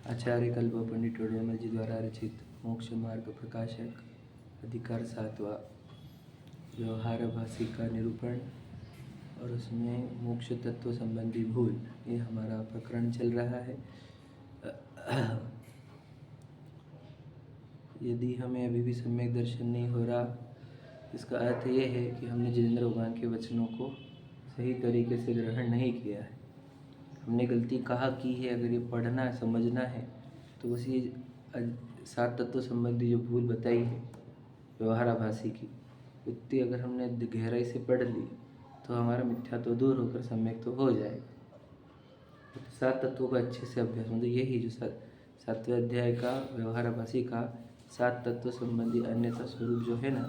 आचार्य कल्प पंडित डोडोमल जी द्वारा रचित मोक्ष मार्ग प्रकाशक अधिकार 7वां व्यवहार भाषी का निरूपण और उसमें मोक्ष तत्व संबंधी भूल, ये हमारा प्रकरण चल रहा है। यदि हमें अभी भी सम्यक दर्शन नहीं हो रहा, इसका अर्थ ये है कि हमने जिनेंद्र भगवान के वचनों को सही तरीके से ग्रहण नहीं किया है। हमने गलती कहाँ की है, अगर ये पढ़ना समझना है तो उसी 7 तत्व संबंधी जो भूल बताई है व्यवहाराभासी की, उतनी अगर हमने गहराई से पढ़ ली तो हमारा मिथ्या तो दूर होकर सम्यक तो हो जाएगा। 7 तत्वों का अच्छे से अभ्यास, मतलब यही जो 7वें अध्याय का व्यवहाराभासी का 7 तत्व संबंधी अन्यथा स्वरूप जो है ना,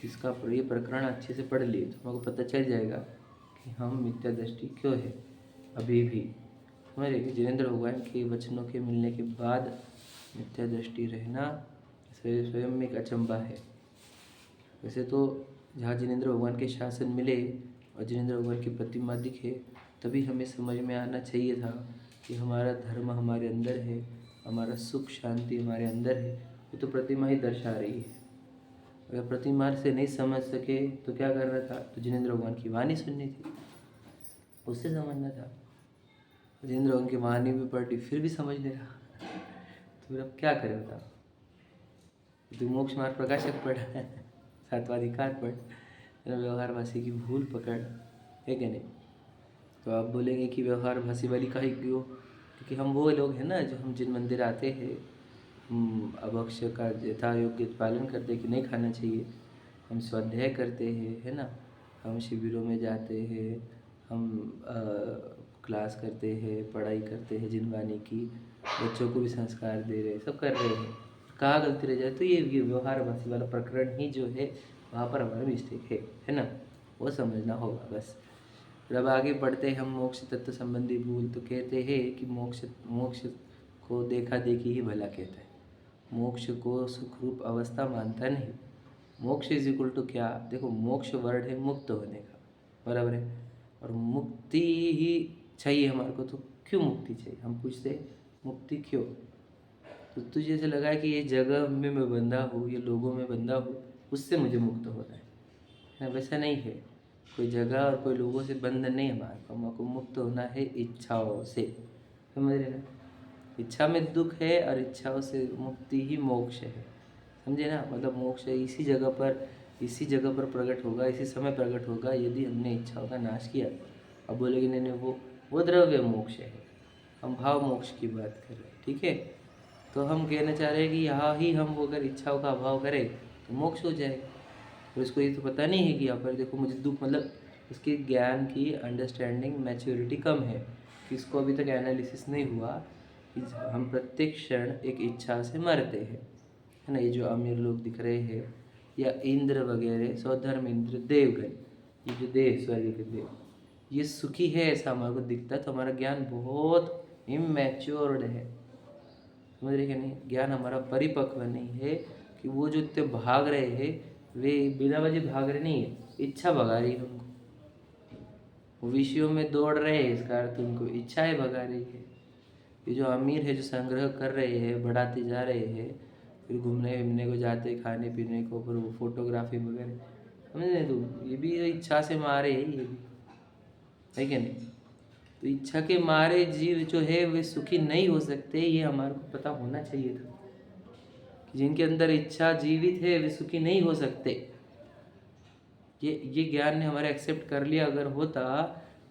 इसका ये प्रकरण अच्छे से पढ़ लिए तो हमको पता चल जाएगा कि हम मिथ्या दृष्टि क्यों है अभी भी। समझ रहे कि जिनेंद्र भगवान के वचनों के मिलने के बाद मिथ्या दृष्टि रहना स्वयं में एक अचंबा है। वैसे तो जहाँ जिनेंद्र भगवान के शासन मिले और जिनेंद्र भगवान की प्रतिमा दिखे, तभी हमें समझ में आना चाहिए था कि हमारा धर्म हमारे अंदर है, हमारा सुख शांति हमारे अंदर है। वो तो प्रतिमा ही दर्शा रही है। अगर प्रतिमा से नहीं समझ सके तो क्या करना था? तो जिनेंद्र भगवान की वाणी सुननी थी, उससे समझना था। जिनेंद्र भगवान की वाणी भी पढ़ी फिर भी समझ नहीं रहा तो फिर अब क्या करें बताओ? तो मोक्ष मार्ग प्रकाशक पढ़, 7वां अधिकार पढ़, व्यवहार भाषी की भूल पकड़, है कि नहीं? तो आप बोलेंगे कि व्यवहार भाषी वाली का ही क्यों? क्योंकि हम वो लोग हैं ना, जो हम जिन मंदिर आते हैं, अभक्ष का यथा योग्य पालन करते हैं कि नहीं खाना चाहिए, हम स्वाध्याय करते हैं, है ना, हम शिविरों में जाते हैं, हम क्लास करते हैं, पढ़ाई करते हैं जिन वाणी की, बच्चों को भी संस्कार दे रहे हैं, सब कर रहे हैं। कहाँ गलती रह जाए तो ये व्यवहार भाषी वाला प्रकरण ही जो है वहाँ पर हमारा मिस्टेक है ना, वो समझना होगा बस। जब आगे बढ़ते हैं हम मोक्ष तत्व संबंधी भूल, तो कहते हैं कि मोक्ष को देखा देखी ही भला कहता है, मोक्ष को सुखरूप अवस्था मानता नहीं। मोक्ष इज इक्वल टू क्या? देखो, मोक्ष वर्ड है मुक्त होने का, बराबर है, और मुक्ति ही चाहिए हमारे को। तो क्यों मुक्ति चाहिए? हम पूछते हैं मुक्ति क्यों? तो तुझे ऐसे लगा है कि ये जगह में मैं बंधा हूँ, ये लोगों में बंधा हूँ, उससे मुझे मुक्त होना है ना? वैसा नहीं है। कोई जगह और कोई लोगों से बंधन नहीं है हमारे को मुक्त होना है इच्छाओं से। समझ रहे ना? इच्छा में दुख है और इच्छाओं से मुक्ति ही मोक्ष है। समझे ना? मतलब मोक्ष इसी जगह पर प्रकट होगा, इसी समय प्रकट होगा यदि हमने इच्छाओं का नाश किया। अब बोलेगे नहीं नहीं, वो द्रव्य मोक्ष है, हम भाव मोक्ष की बात कर रहे हैं, ठीक है? तो हम कहना चाह रहे हैं कि यहाँ ही हम अगर इच्छाओं का अभाव करें तो मोक्ष हो जाएगा। तो इसको ये तो पता नहीं है कि यहाँ पर देखो मुझे दुख, मतलब उसके ज्ञान की अंडरस्टैंडिंग मैच्योरिटी कम है, कि इसको अभी तक एनालिसिस नहीं हुआ कि हम प्रत्येक क्षण एक इच्छा से मरते हैं, है ना? ये जो अमीर लोग दिख रहे हैं या इंद्र वगैरह, स्वधर्म इंद्र, देवगण, ये जो देव, स्वर्ग के देव, ये सुखी है ऐसा हमारे को दिखता है, तो हमारा ज्ञान बहुत इमैच्योर्ड है। समझ रहे कि नहीं? ज्ञान हमारा परिपक्व नहीं है कि वो जो इतने भाग रहे हैं वे बिना वजह भाग रहे नहीं है, इच्छा भगा रही है उनको। वो विषयों में दौड़ रहे हैं, इसका अर्थ उनको इच्छाएं भगा रही है। ये जो अमीर है, जो संग्रह कर रहे हैं, बढ़ाते जा रहे हैं, फिर घूमने फिरने को जाते, खाने पीने को, फिर वो फोटोग्राफी वगैरह, समझे? तो ये भी इच्छा से मारे है, ये भी है कि नहीं? तो इच्छा के मारे जीव जो है वे सुखी नहीं हो सकते, ये हमारे को पता होना चाहिए था कि जिनके अंदर इच्छा जीवित है वे सुखी नहीं हो सकते। ये ज्ञान ने हमारे एक्सेप्ट कर लिया अगर होता,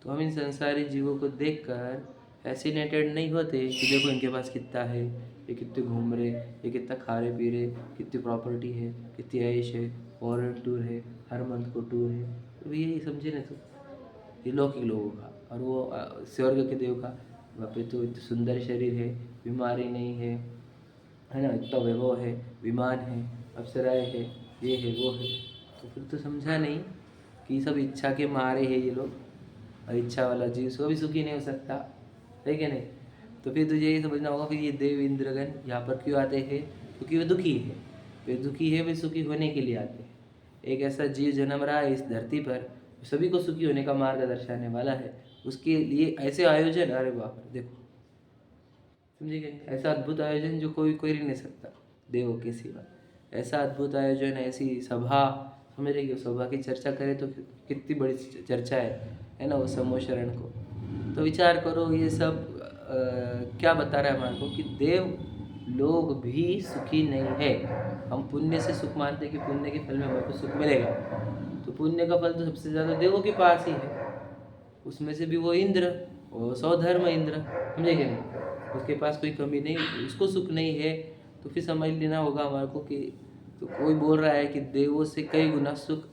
तो हम इन संसारी जीवों को देखकर फैसिनेटेड नहीं होते कि देखो इनके पास कितना है, ये कितने घूम रहे, ये कितना खा रहे पी रहे, कितनी प्रॉपर्टी है, कितनी ऐश है, फॉरेन टूर है, हर मंथ को टूर है। तो यही समझे ना? तो ये लौकिक लोगों का, और वो स्वर्ग के देव का, वहाँ पे तो इतने सुंदर शरीर है, बीमारी नहीं है ना, इतना वैभव है, विमान है, अप्सराएं है, ये है वो है। तो फिर तो समझा नहीं कि सब इच्छा के मारे हैं ये लोग, और इच्छा वाला जीव सो भी सुखी नहीं हो सकता, है कि नहीं? तो फिर तुझे ये समझना होगा फिर ये देव इंद्रगण यहाँ पर क्यों आते हैं? क्योंकि वे दुखी है, वे दुखी है, वे सुखी होने के लिए आते हैं। एक ऐसा जीव जन्म रहा है इस धरती पर, सभी को सुखी होने का मार्ग दर्शाने वाला है, उसके लिए ऐसे आयोजन, अरे बाप रे, देखो समझिए, ऐसा अद्भुत आयोजन जो कोई कोई नहीं सकता देवों के सिवा। ऐसा अद्भुत आयोजन, ऐसी सभा, समझ रही हो, सभा की चर्चा करें तो कितनी बड़ी चर्चा है ना, वो समूह शरण को। तो विचार करो, ये सब क्या बता रहा है हमारे को कि देव लोग भी सुखी नहीं है। हम पुण्य से सुख मानते हैं कि पुण्य के फल में हमें को सुख मिलेगा, तो पुण्य का फल तो सबसे ज़्यादा देवों के पास ही है। उसमें से भी वो इंद्र, वो सौधर्म इंद्र, समझे क्या नहीं, उसके पास कोई कमी नहीं, उसको सुख नहीं है। तो फिर समझ लेना होगा हमारे को कि तो कोई बोल रहा है कि देवों से कई गुना सुख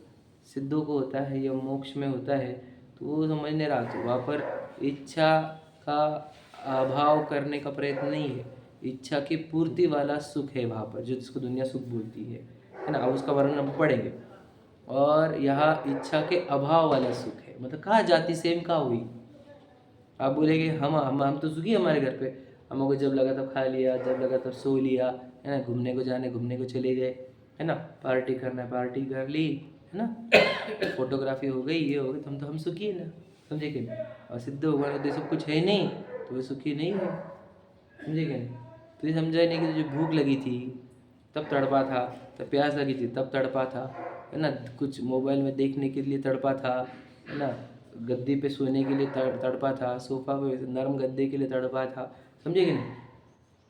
सिद्धों को होता है या मोक्ष में होता है, तो वो समझ नहीं रहा। तो वहाँ पर इच्छा का अभाव करने का प्रयत्न नहीं है, इच्छा की पूर्ति वाला सुख है वहाँ पर, जो जिसको दुनिया सुख बोलती है ना। अब उसका वर्णन हम पढ़ेंगे। और यहाँ इच्छा के अभाव वाला सुख है, मतलब कहाँ जाति सेम कहाँ हुई। आप बोलेंगे हम तो सुखी, हमारे घर पे हमको जब लगा तब खा लिया, जब लगा तब सो लिया, है ना, घूमने को चले गए, है ना, पार्टी करना है पार्टी कर ली, है ना, फोटोग्राफी हो गई, ये हो गई, तो हम सुखी है ना, समझे कि नहीं। और सिद्ध भगवान को सब कुछ है नहीं तो वे सुखी नहीं है, समझे कि नहीं। तो ये समझा नहीं कि जो भूख लगी थी तब तड़पा था, तब प्यास लगी थी तब तड़पा था, है ना, कुछ मोबाइल में देखने के लिए तड़पा था, है ना, गद्दी पे सोने के लिए तड़पा था, सोफा पे नरम गद्दे के लिए तड़पा था, समझे कि नहीं।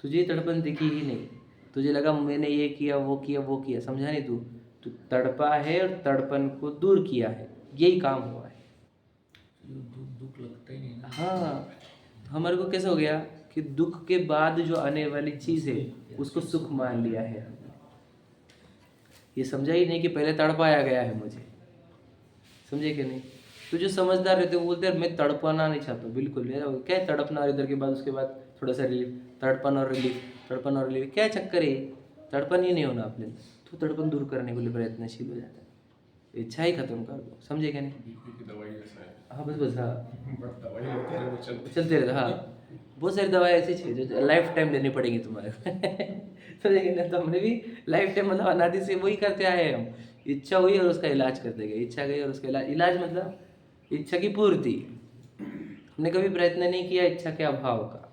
तुझे तड़पन दिखी ही नहीं, तुझे लगा मैंने ये किया वो किया वो किया, समझा नहीं। तू तड़पा है और तड़पन को दूर किया है, यही काम हुआ है। दुख लगता ही नहीं ना। हाँ, हमारे को कैसे हो गया कि दुख के बाद जो आने वाली चीज़ है उसको सुख मान लिया है। ये समझा ही नहीं कि पहले तड़पाया गया है मुझे, समझे कि नहीं। तो जो समझदार रहते वो बोलते हैं मैं तड़पाना नहीं चाहता, बिल्कुल मेरा क्या है तड़पना, और इधर के बाद उसके बाद थोड़ा सा रिलीफ, तड़पन और रिलीफ, क्या चक्कर है, तड़पन ही नहीं होना अपने, तो तड़पन दूर करने के लिए प्रयत्नशील हो जाता है, इच्छा ही खत्म कर दो, समझे क्या नहीं। दवाई जैसा है। हाँ बस हाँ, दवाई लेते रहो, चलते रहते। हाँ, बहुत सारी दवाएं ऐसी चीज़ जो लाइफ टाइम लेनी पड़ेगी तुम्हारे समझे कि नहीं। तो हमने भी लाइफ टाइम मतलब अनादि से वही करते आए हम, इच्छा हुई और उसका इलाज कर देंगे, इच्छा गई और उसका इलाज मतलब इच्छा की पूर्ति। हमने कभी प्रयत्न नहीं किया इच्छा के अभाव का,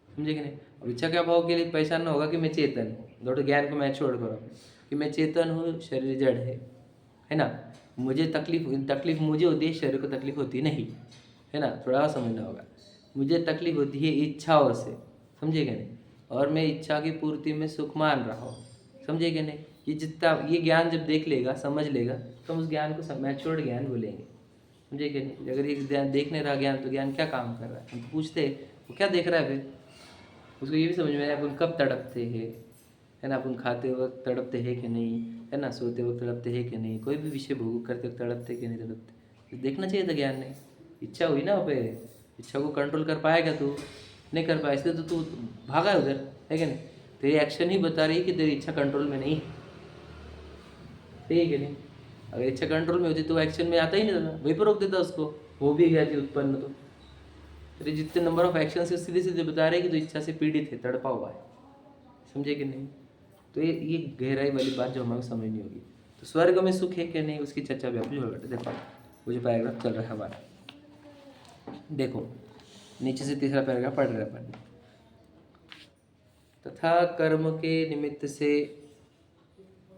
समझे कि नहीं। अब इच्छा के अभाव के लिए पहचानना होगा कि मैं चेतन हूँ, थोड़ा ज्ञान को मैं छोड़ कर कि मैं चेतन हूँ, शरीर जड़ है ना, मुझे तकलीफ मुझे होती है, शरीर को तकलीफ होती नहीं, है ना, थोड़ा समझना होगा। मुझे तकलीफ होती है इच्छाओं से, समझे कि नहीं, और मैं इच्छा की पूर्ति में सुख मान रहा हूँ, समझे कि नहीं। ये जितना ये ज्ञान जब देख लेगा, समझ लेगा, तो हम उस ज्ञान को मैच्योर्ड ज्ञान बोलेंगे, समझे कि नहीं। अगर ये ज्ञान देखने रहा ज्ञान, तो ज्ञान क्या काम कर रहा है, हम पूछते वो क्या देख रहा है, फिर उसको ये भी समझ में आया अपन कब तड़पते हैं, है ना, अपन खाते वक्त तड़पते हैं कि नहीं, है ना, सोते वक्त तड़पते हैं कि नहीं, कोई भी विषय भोग करते वक्त तड़पते कि नहीं तड़पते, तो देखना चाहिए था ज्ञान ने। इच्छा हुई ना पे, इच्छा को कंट्रोल कर पाएगा तू, नहीं कर पाया, इसलिए तो तू भागा उधर, है कि नहीं। तेरी एक्शन ही बता रही है कि तेरी इच्छा कंट्रोल में नहीं, सही है कि नहीं। अगर इच्छा कंट्रोल में होती तो एक्शन में आता ही नहीं था, वहीं पर रोक देता उसको, हो भी गया थी उत्पन्न। तो तेरे जितने नंबर ऑफ एक्शन से सीधे सीधे बता रहे हैं कि तो इच्छा से पीड़ित है, तड़पा हुआ है, समझे कि नहीं। तो ये गहराई वाली बात जो हमें समझनी होगी। तो स्वर्ग में सुख है कि नहीं, उसकी चर्चा भी आप देखो, वो जो पैराग्राफ चल रहा है हमारा, देखो नीचे से तीसरा पैराग्राफ पढ़ रहे अपन। तथा कर्म के निमित्त से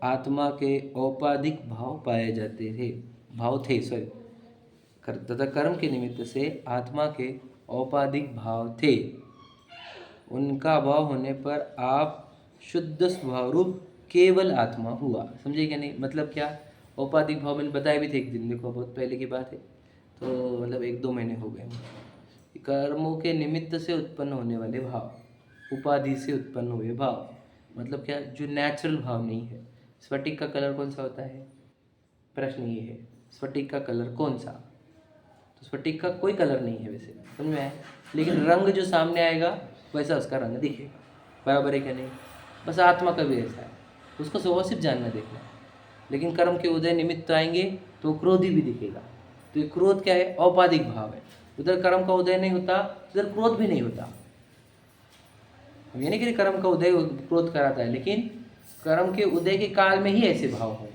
आत्मा के औपाधिक भाव पाए जाते थे, तथा कर्म के निमित्त से आत्मा के औपाधिक भाव थे, उनका अभाव होने पर आप शुद्ध स्वभाव रूप केवल आत्मा हुआ, समझे क्या नहीं। मतलब क्या, औपाधिक भाव मैंने बताया भी थे एक दिन, देखो बहुत पहले की बात है, तो मतलब 1-2 महीने हो गए। कर्मों के निमित्त से उत्पन्न होने वाले भाव, उपाधि से उत्पन्न हुए भाव, मतलब क्या, जो नेचुरल भाव नहीं है। स्फटिक का कलर कौन सा होता है, प्रश्न ये है, स्फटिक का कलर कौन सा। तो स्फटिक का कोई कलर नहीं है वैसे, समझ में आया, लेकिन रंग जो सामने आएगा वैसा उसका रंग दिखेगा, बराबर है क्या नहीं। बस आत्मा का भी ऐसा है, उसको स्वभाव सिर्फ जानना देखना। लेकिन कर्म के उदय निमित्त आएंगे तो क्रोधी भी दिखेगा। तो ये क्रोध क्या है, औपाधिक भाव है। उधर कर्म का उदय नहीं होता, उधर क्रोध भी नहीं होता। ये नहीं कि कर्म का उदय क्रोध कराता है, लेकिन कर्म के उदय के काल में ही ऐसे भाव हो।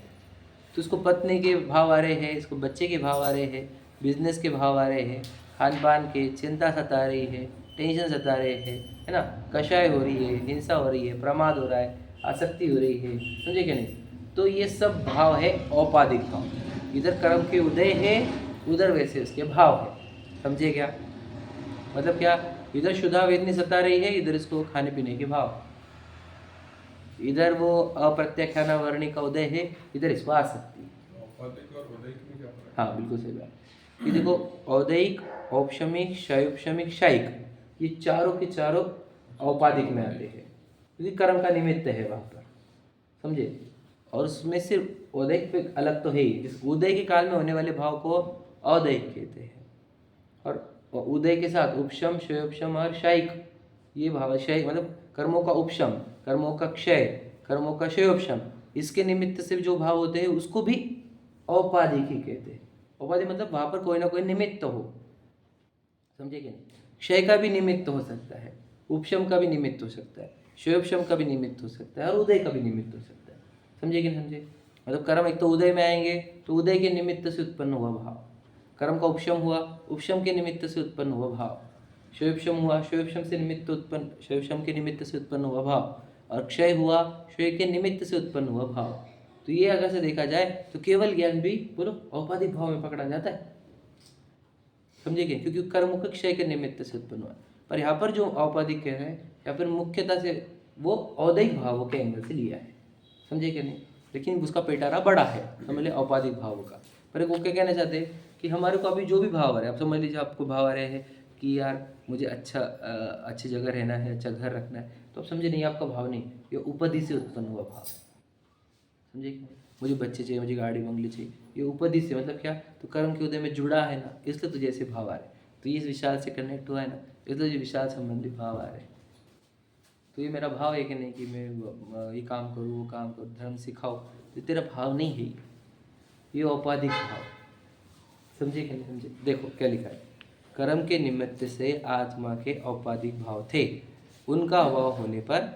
तो उसको पत्नी के भाव आ रहे हैं, इसको बच्चे के भाव आ रहे हैं, बिजनेस के भाव आ रहे हैं, खान पान के चिंता सता रही है, टेंशन सता रहे हैं, है ना, कषाय हो रही है, हिंसा हो रही है, प्रमाद हो रहा है, आसक्ति हो रही है, समझे क्या नहीं। तो ये सब भाव है औपाधिक भाव। इधर कर्म के उदय है, उधर वैसे उसके भाव है, समझे क्या। मतलब क्या, इधर शुद्धा वेदनी सता रही है, इधर इसको खाने पीने के भाव, इधर वो अप्रत्याख्याना वर्णी का उदय है, इधर इसको आसक्ति। औपाधिक और औदैहिक में क्या फर्क हाँ बिल्कुल सही बात। ये देखो, औदैहिक, औपशमिक, शैवपशमिक, शायिक, ये चारों के चारों औपाधिक में आते हैं, क्योंकि कर्म का निमित्त है वहाँ पर, समझे। और उसमें सिर्फ औदैहिक पे अलग तो है ही, जिस उदय के काल में होने वाले भाव को औदैहिक कहते हैं, और उदय के साथ उपशम, शैवपशम और शायिक, ये भाव शायिक मतलब कर्मों का उपशम, कर्मों का क्षय, कर्मों का शैवपशम, इसके निमित्त से जो भाव होते हैं उसको भी औपाधिक ही कहते हैं। औपाधिक मतलब वहाँ पर कोई ना कोई निमित्त हो, समझे कि नहीं। क्षय का भी निमित्त हो सकता है, उपशम का भी निमित्त हो सकता है, शैवपशम का भी निमित्त हो सकता है, और उदय का भी निमित्त हो सकता है, समझे कि नहीं समझे। मतलब कर्म एक तो उदय में आएंगे, तो उदय के निमित्त से उत्पन्न हुआ भाव, कर्म का उपशम हुआ, उपशम के निमित्त से उत्पन्न हुआ भाव, शैवपशम हुआ, शैवपशम से निमित्त उत्पन्न, शैवपशम के निमित्त से उत्पन्न हुआ भाव, और क्षय हुआ, क्षय के निमित्त से उत्पन्न हुआ भाव। तो ये अगर से देखा जाए तो केवल ज्ञान भी बोलो औपाधिक भाव में पकड़ा जाता है, समझे क्या, क्योंकि कर्म के क्षय के निमित्त से उत्पन्न हुआ। पर यहाँ पर जो औपाधिक कह रहे हैं, या फिर मुख्यता से वो औदैहिक भावों के एंगल से लिया है, समझे क्या नहीं। लेकिन उसका पेटारा बड़ा है, समझ ले, औपाधिक भावों का। पर वो क्या कहना चाहते हैं कि हमारे को अभी जो भी भाव आ रहे हैं, आप समझ लीजिए आपको भाव आ रहे हैं कि यार मुझे अच्छी जगह रहना है, अच्छा घर रखना है, तो आप समझे नहीं, आपका भाव नहीं, ये उपधि से उत्पन्न हुआ भाव, समझे क्या। मुझे बच्चे चाहिए, मुझे गाड़ी बंगले चाहिए, ये उपधि से मतलब क्या, तो कर्म के उदय में जुड़ा है ना, इसलिए तुझे ऐसे भाव आ रहे हैं। तो ये इस विशाल से कनेक्ट हुआ है ना, इसलिए ये विशाल संबंधी भाव आ रहे हैं। तो ये मेरा भाव है कि नहीं कि मैं ये काम करूँ, वो काम करूँ, धर्म सिखाओ, ये तेरा भाव नहीं है, ये औपाधिक भाव, समझे क्या नहीं समझे। देखो क्या लिखा है, कर्म के निमित्त से आत्मा के औपाधिक भाव थे, उनका अभाव होने पर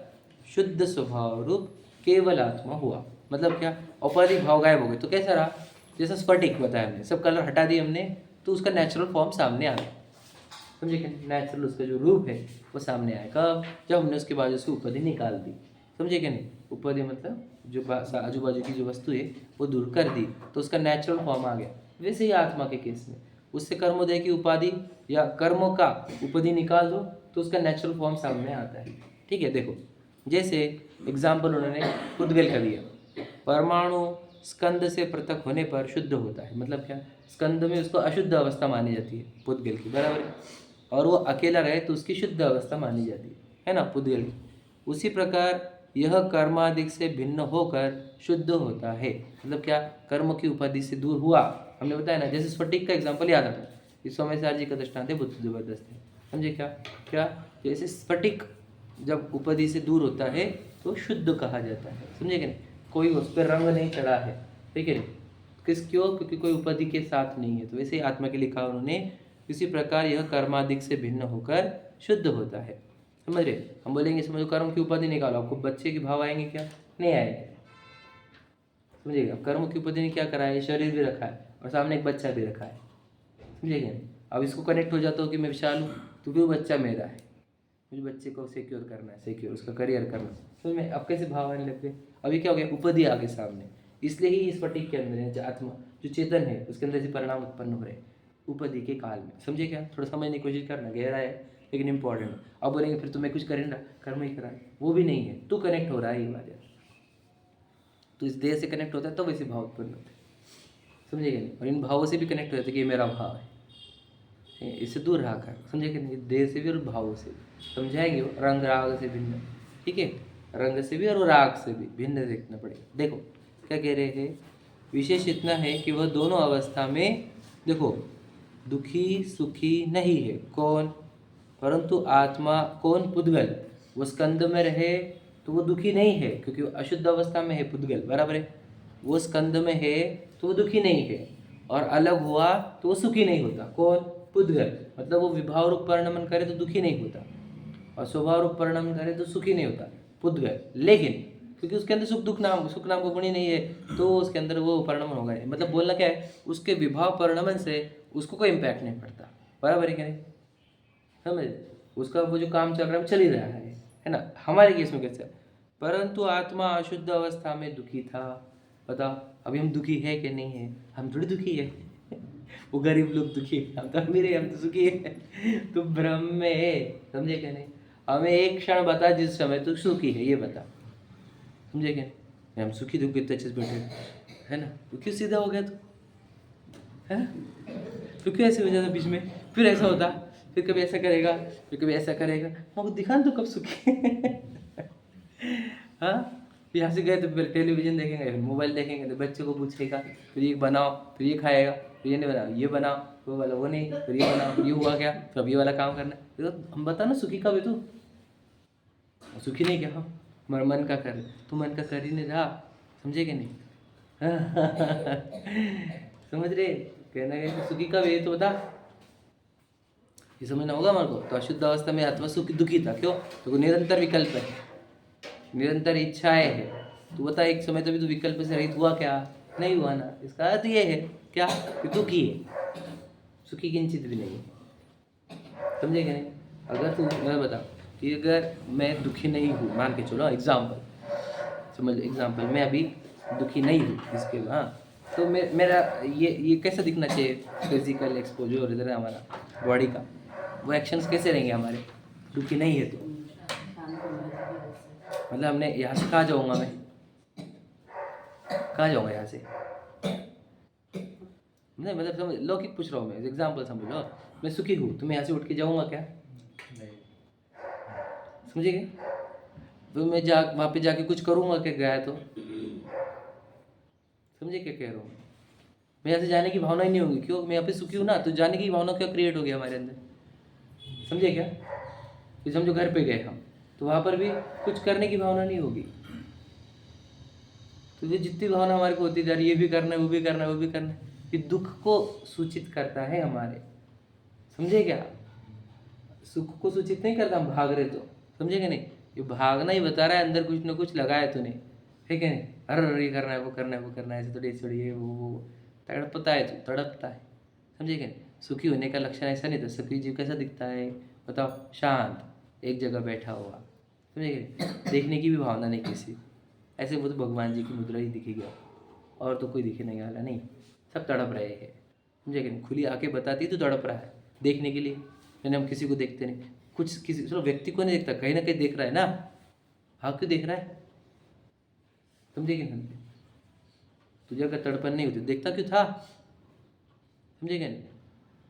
शुद्ध स्वभाव रूप केवल आत्मा हुआ। मतलब क्या, औपाधिक भाव गायब हो गए तो कैसा रहा, जैसा स्फटिक बताया हमने, सब कलर हटा दिए हमने, तो उसका नेचुरल फॉर्म सामने आ गया, समझे क्या, नेचुरल उसका जो रूप है वो सामने आया। कब, जब हमने उसके बाद उसकी उपाधि निकाल दी, समझे क्या नहीं। उपाधि मतलब जो आजू बाजू की जो वस्तु है वो दूर कर दी, तो उसका नेचुरल फॉर्म आ गया। वैसे ही आत्मा के केस में उससे कर्मोदय की उपाधि या कर्मों का उपाधि निकाल दो तो उसका नेचुरल फॉर्म सामने आता है, ठीक है। देखो जैसे एग्जाम्पल उन्होंने पुद्गल का दिया, परमाणु स्कंद से पृथक होने पर शुद्ध होता है, मतलब क्या, स्कंद में उसको अशुद्ध अवस्था मानी जाती है पुद्गल की, बराबर है, और वो अकेला रहे तो उसकी शुद्ध अवस्था मानी जाती है ना, पुद्गल की। उसी प्रकार यह कर्मादिक से भिन्न होकर शुद्ध होता है, मतलब क्या, कर्म की उपाधि से दूर हुआ, हमने बताया ना, जैसे स्फटिक का एग्जाम्पल याद आता है, इस समय सार जी का दृष्टांत है, बहुत जबरदस्त है, समझे क्या क्या, जैसे स्फटिक जब उपाधि से दूर होता है तो शुद्ध कहा जाता है, समझे क्या नहीं, कोई उस पर रंग नहीं चढ़ा है, ठीक है, क्यों, क्योंकि कोई उपाधि के साथ नहीं है। तो वैसे ही आत्मा के लिखा उन्होंने, इसी प्रकार यह कर्मादिक से भिन्न होकर शुद्ध होता है, समझ रहे। हम बोलेंगे समझो कर्म की उपाधि निकालो, आपको बच्चे के भाव आएंगे क्या, नहीं आएंगे, समझिएगा। कर्म की उपाधि ने क्या करा है, शरीर भी रखा है और सामने एक बच्चा भी रखा है, समझिएगा। अब इसको कनेक्ट हो जाता हो कि मैं विशाल हूँ तो भी वो बच्चा मेरा है, मुझे बच्चे को सिक्योर करना है, सिक्योर उसका करियर करना है, समझ में। अब कैसे भाव आने लग गए, अभी क्या हो गया, उपाधि आ गई सामने, इसलिए ही इस स्फटिक के अंदर है जो आत्मा, जो चेतन है, उसके अंदर से परिणाम उत्पन्न हो रहे हैं उपाधि के काल में, समझे क्या। थोड़ा समझने की कोशिश करना, गहरा है लेकिन इंपॉर्टेंट है। अब बोलेंगे फिर तुम्हें कुछ करें ना, कर्म ही करा, वो भी नहीं है, तू कनेक्ट हो रहा है, ये बात है। तो इस देह से कनेक्ट होता है तो वैसे भाव उत्पन्न होते हैं, समझेगा नहीं। और इन भावों से भी कनेक्ट हो जाता है कि ये मेरा भाव है, इससे दूर रहा कर, समझेगा नहीं, देह से भी और भावों से भी समझाएंगे। रंग राग से भिन्न, ठीक है, रंग से भी और राग से भी भिन्न देखना पड़ेगा। देखो क्या कह रहे हैं, विशेष इतना है कि वह दोनों अवस्था में, देखो, दुखी सुखी नहीं है, कौन, परंतु आत्मा, कौन, पुद्गल, वो स्कंद में रहे तो वो दुखी नहीं है, क्योंकि वो अशुद्ध अवस्था में है, पुद्गल, बराबर है। वो स्कंद में है तो वो दुखी नहीं है, और अलग हुआ तो वो सुखी नहीं होता, कौन, पुद्गल। मतलब वो विभाव रूप परिणमन करे तो दुखी नहीं होता, और स्वभाव रूप परिणमन करे तो सुखी नहीं होता, पुद्गल। लेकिन क्योंकि उसके अंदर सुख नाम का गुण ही नहीं है, तो उसके अंदर वो परिणमन होगा नहीं। मतलब बोलना क्या है, उसके विभाव परिणमन से उसको कोई इम्पैक्ट नहीं पड़ता, बराबर है क्या नहीं, समझ। उसका वो जो काम चल रहा है वो चल ही रहा है ना। हमारे केस में कैसे, परंतु आत्मा अशुद्ध अवस्था में दुखी था। बताओ अभी हम दुखी है कि नहीं है? हम थोड़ी दुखी है वो गरीब लोग दुखी है, हम तो अमीर है, हम तो सुखी है। तो ब्रह्म में है, समझे क्या नहीं? हमें एक क्षण बता जिस समय तू सुखी है, ये बता, समझे क्या नहीं? हम सुखी दुखी इतने अच्छे से बैठे है ना, तो क्यों सीधा हो गया तू है? तो क्यों ऐसे हो जाता बीच में, फिर ऐसा होता, फिर कभी ऐसा करेगा, फिर कभी ऐसा करेगा, हमको दिखा ना तो कब सुखी हाँ, यहाँ से गए तो पहले टेलीविजन देखेंगे, फिर मोबाइल देखेंगे, तो बच्चे को पूछेगा, फिर ये बनाओ, फिर ये खाएगा, फिर ये नहीं बनाओ, ये बनाओ, वो वाला वो नहीं, फिर ये बनाओ, फिर ये हुआ क्या, फिर अब ये वाला काम करना है। तो हम बता ना सुखी कब है तू? सुखी नहीं क्या हम? हमारा मन का कर, तू मन का कर ही नहीं रहा, समझे कि नहीं? समझ रहे? कहना है कि सुखी कब है तो बता, ये समझना होगा हमारे को। तो अशुद्ध अवस्था में आत्मा सुखी दुखी था, क्यों? तो निरंतर विकल्प है, निरंतर इच्छाएं है। तू बता एक समय तो भी तू विकल्प से रहित हुआ क्या? नहीं हुआ ना। इसका अर्थ ये है क्या कि दुखी है, सुखी किंचित भी नहीं है, समझे क्या नहीं? अगर तू, मैं बता कि अगर मैं दुखी नहीं हूँ, मान के चलो एग्जाम्पल, समझ एग्जाम्पल, मैं अभी दुखी नहीं हूँ इसके, हाँ, तो मेरा ये कैसा दिखना चाहिए? फिजिकल एक्सपोजर इधर हमारा बॉडी का, वो एक्शंस कैसे रहेंगे हमारे? दुखी नहीं है तो मतलब हमने यहाँ से कहाँ जाऊँगा मैं? कहाँ जाऊँगा यहाँ से? नहीं मतलब समझ, लौकिक पूछ रहा हूँ मैं, एग्जाम्पल समझ लो। मैं सुखी हूँ तो मैं यहाँ से उठ के जाऊँगा क्या? समझे क्या? तो मैं वहाँ पे जाके कुछ करूँगा क्या गया तो? समझे क्या कह रहा हूँ? मैं यहाँ से जाने की भावना ही नहीं होगी, क्यों? मैं यहाँ पे सुखी हूँ ना, तो जाने की भावना क्या क्रिएट हो गया हमारे अंदर, समझे क्या? फिर समझो घर पे गए हम, तो वहाँ पर भी कुछ करने की भावना नहीं होगी। तो ये जितनी भावना हमारे को होती जा रही है, ये भी करना है, वो भी करना है, वो भी करना है, ये दुख को सूचित करता है हमारे, समझे क्या? सुख को सूचित नहीं करता, हम भाग रहे तो, समझे क्या नहीं? ये भागना ही बता रहा है अंदर कुछ ना कुछ लगाया तूने, ठीक है? अरे ये करना है, वो करना है, वो करना है, ऐसे थोड़ी थोड़ी ये वो तड़पता है, तू तड़पता है, समझे क्या नहीं? सुखी होने का लक्षण ऐसा नहीं था। सुखी जीव कैसा दिखता है बताओ? शांत, एक जगह बैठा हुआ, समझे क्या? देखने की भी भावना नहीं किसी, ऐसे वो तो भगवान जी की मुद्रा ही दिखेगी, और तो कोई दिखे नहीं वाला नहीं, सब तड़प रहे हैं, समझे क्या? खुली आके बताती तो तड़प रहा है देखने के लिए, यानी हम किसी को देखते नहीं, कुछ किसी चलो व्यक्ति को नहीं देखता, कहीं ना कहीं देख रहा है ना, हाँ क्यों देख रहा है? समझे क्या नहीं? तुझे अगर तड़पन नहीं होती देखता क्यों था? समझे क्या नहीं?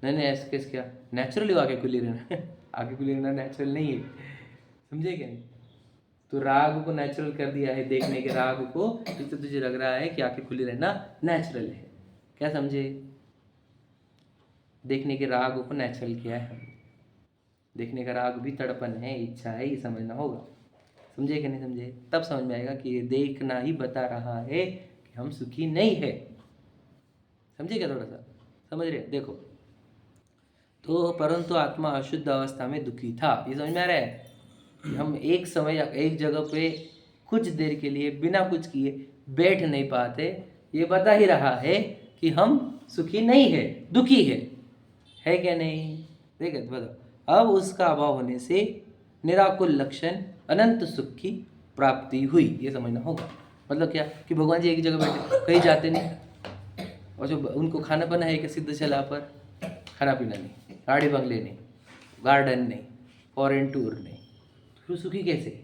नहीं ऐसे कैसे क्या नेचुरली आगे खुली रहना आगे खुली रहना नेचुरल नहीं है, समझे क्या नहीं? तो राग को नेचुरल कर दिया है, देखने के राग को, तो तुझे लग रहा है कि आंखें खुली रहना नेचुरल है, क्या समझे? देखने के राग को नेचुरल किया है हमने, देखने का राग भी तड़पन है, इच्छा है, ये समझना होगा, समझे कि नहीं समझे? तब समझ में आएगा कि ये देखना ही बता रहा है कि हम सुखी नहीं है, समझे क्या? थोड़ा सा समझ रहे? देखो, तो परंतु आत्मा अशुद्ध अवस्था में दुखी था, ये समझ में आ रहा है? हम एक समय या एक जगह पे कुछ देर के लिए बिना कुछ किए बैठ नहीं पाते, ये बता ही रहा है कि हम सुखी नहीं है, दुखी है क्या नहीं? ठीक है, बताओ। अब उसका अभाव होने से निराकुल लक्षण अनंत सुख की प्राप्ति हुई, ये समझना होगा। मतलब क्या कि भगवान जी एक जगह बैठे, कहीं जाते नहीं, और जो उनको खाना पीना है कि सिद्ध चला पर खाना पीना नहीं, गाड़ी बंगले नहीं, गार्डन नहीं, फॉरेन टूर नहीं, फिर सुखी कैसे?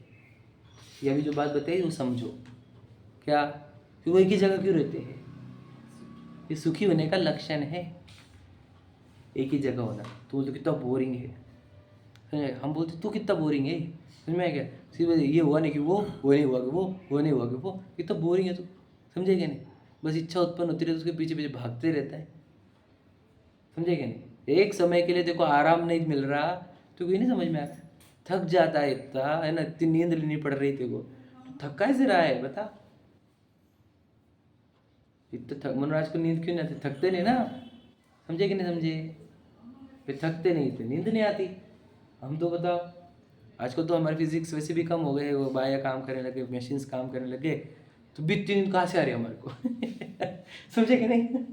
ये अभी जो बात बताई वो समझो, क्या कि वो एक ही जगह क्यों रहते हैं? ये सुखी होने का लक्षण है, एक ही जगह होना। तो बोलते कितना बोरिंग है, हम बोलते तू कितना बोरिंग है, समझ में क्या? सिर्फ ये हुआ नहीं कि वो नहीं हुआ कि वो नहीं हुआ कि वो, कितना बोरिंग है तू, समझे क्या नहीं? बस इच्छा उत्पन्न होती रहती है, उसके पीछे पीछे भागते रहता है, समझे क्या नहीं? एक समय के लिए देखो आराम नहीं मिल रहा तो कोई नहीं समझ में आ रहा, थक जाता है इतना, है ना, इतनी नींद लेनी पड़ रही थी को, तो थक कैसे रहा है बता? इतना थक, मनोराज को नींद क्यों नहीं आती? थकते नहीं ना, समझे कि नहीं समझे? फिर थकते नहीं थे, नींद नहीं आती। हम तो बताओ, आजकल तो हमारे फिजिक्स वैसे भी कम हो गए, वो बाया काम करने लगे, मशीन्स काम करने लगे, तो बीतती नींद कहाँ से आ रही है हमारे को समझे कि नहीं?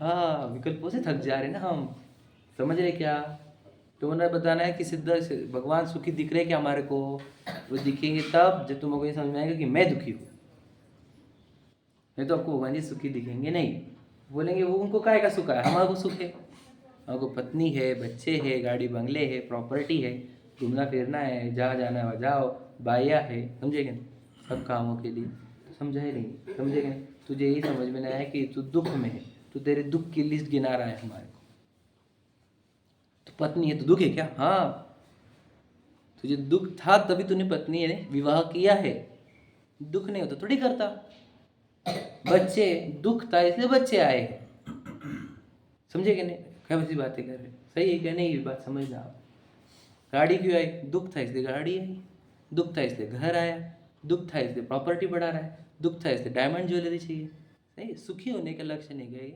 हाँ, विकल्पों से थक जा रहे ना हम, समझ रहे क्या? तो उन्हें बताना है कि सिद्ध भगवान सुखी दिख रहे क्या हमारे को, वो दिखेंगे तब जब तुमको ये समझ में आएगा कि मैं दुखी हूँ। नहीं तो आपको भगवान जी सुखी दिखेंगे नहीं। बोलेंगे वो उनको काहे का सुख है, हमारे को सुख है, हमारे को पत्नी है, बच्चे है, गाड़ी बंगले है, प्रॉपर्टी है, घूमना फिरना है, जहाँ जाना है जाओ, बाया है, समझेगे नहीं, सब कामों के लिए। तो समझा ही नहीं, समझेगे नहीं। तुझे यही समझ में नहीं आया कि तू दुख में है, तू तेरे दुख की लिस्ट गिना रहा है हमारे को। तो पत्नी है तो दुख है क्या? हाँ, तुझे दुख था तभी तूने पत्नी ने विवाह किया है, दुख नहीं होता थोड़ी करता। बच्चे, दुख था इसलिए बच्चे आए हैं, समझे कि नहीं? क्या वैसी बातें कर रहे, सही है क्या नहीं? ये बात समझना आप। गाड़ी क्यों आई? दुख था इसलिए गाड़ी आई, दुख था इसलिए घर आया, दुख था इसलिए प्रॉपर्टी बढ़ा रहा है, दुख था इसलिए डायमंड ज्वेलरी चाहिए। सही, सुखी होने का लक्ष्य नहीं गए,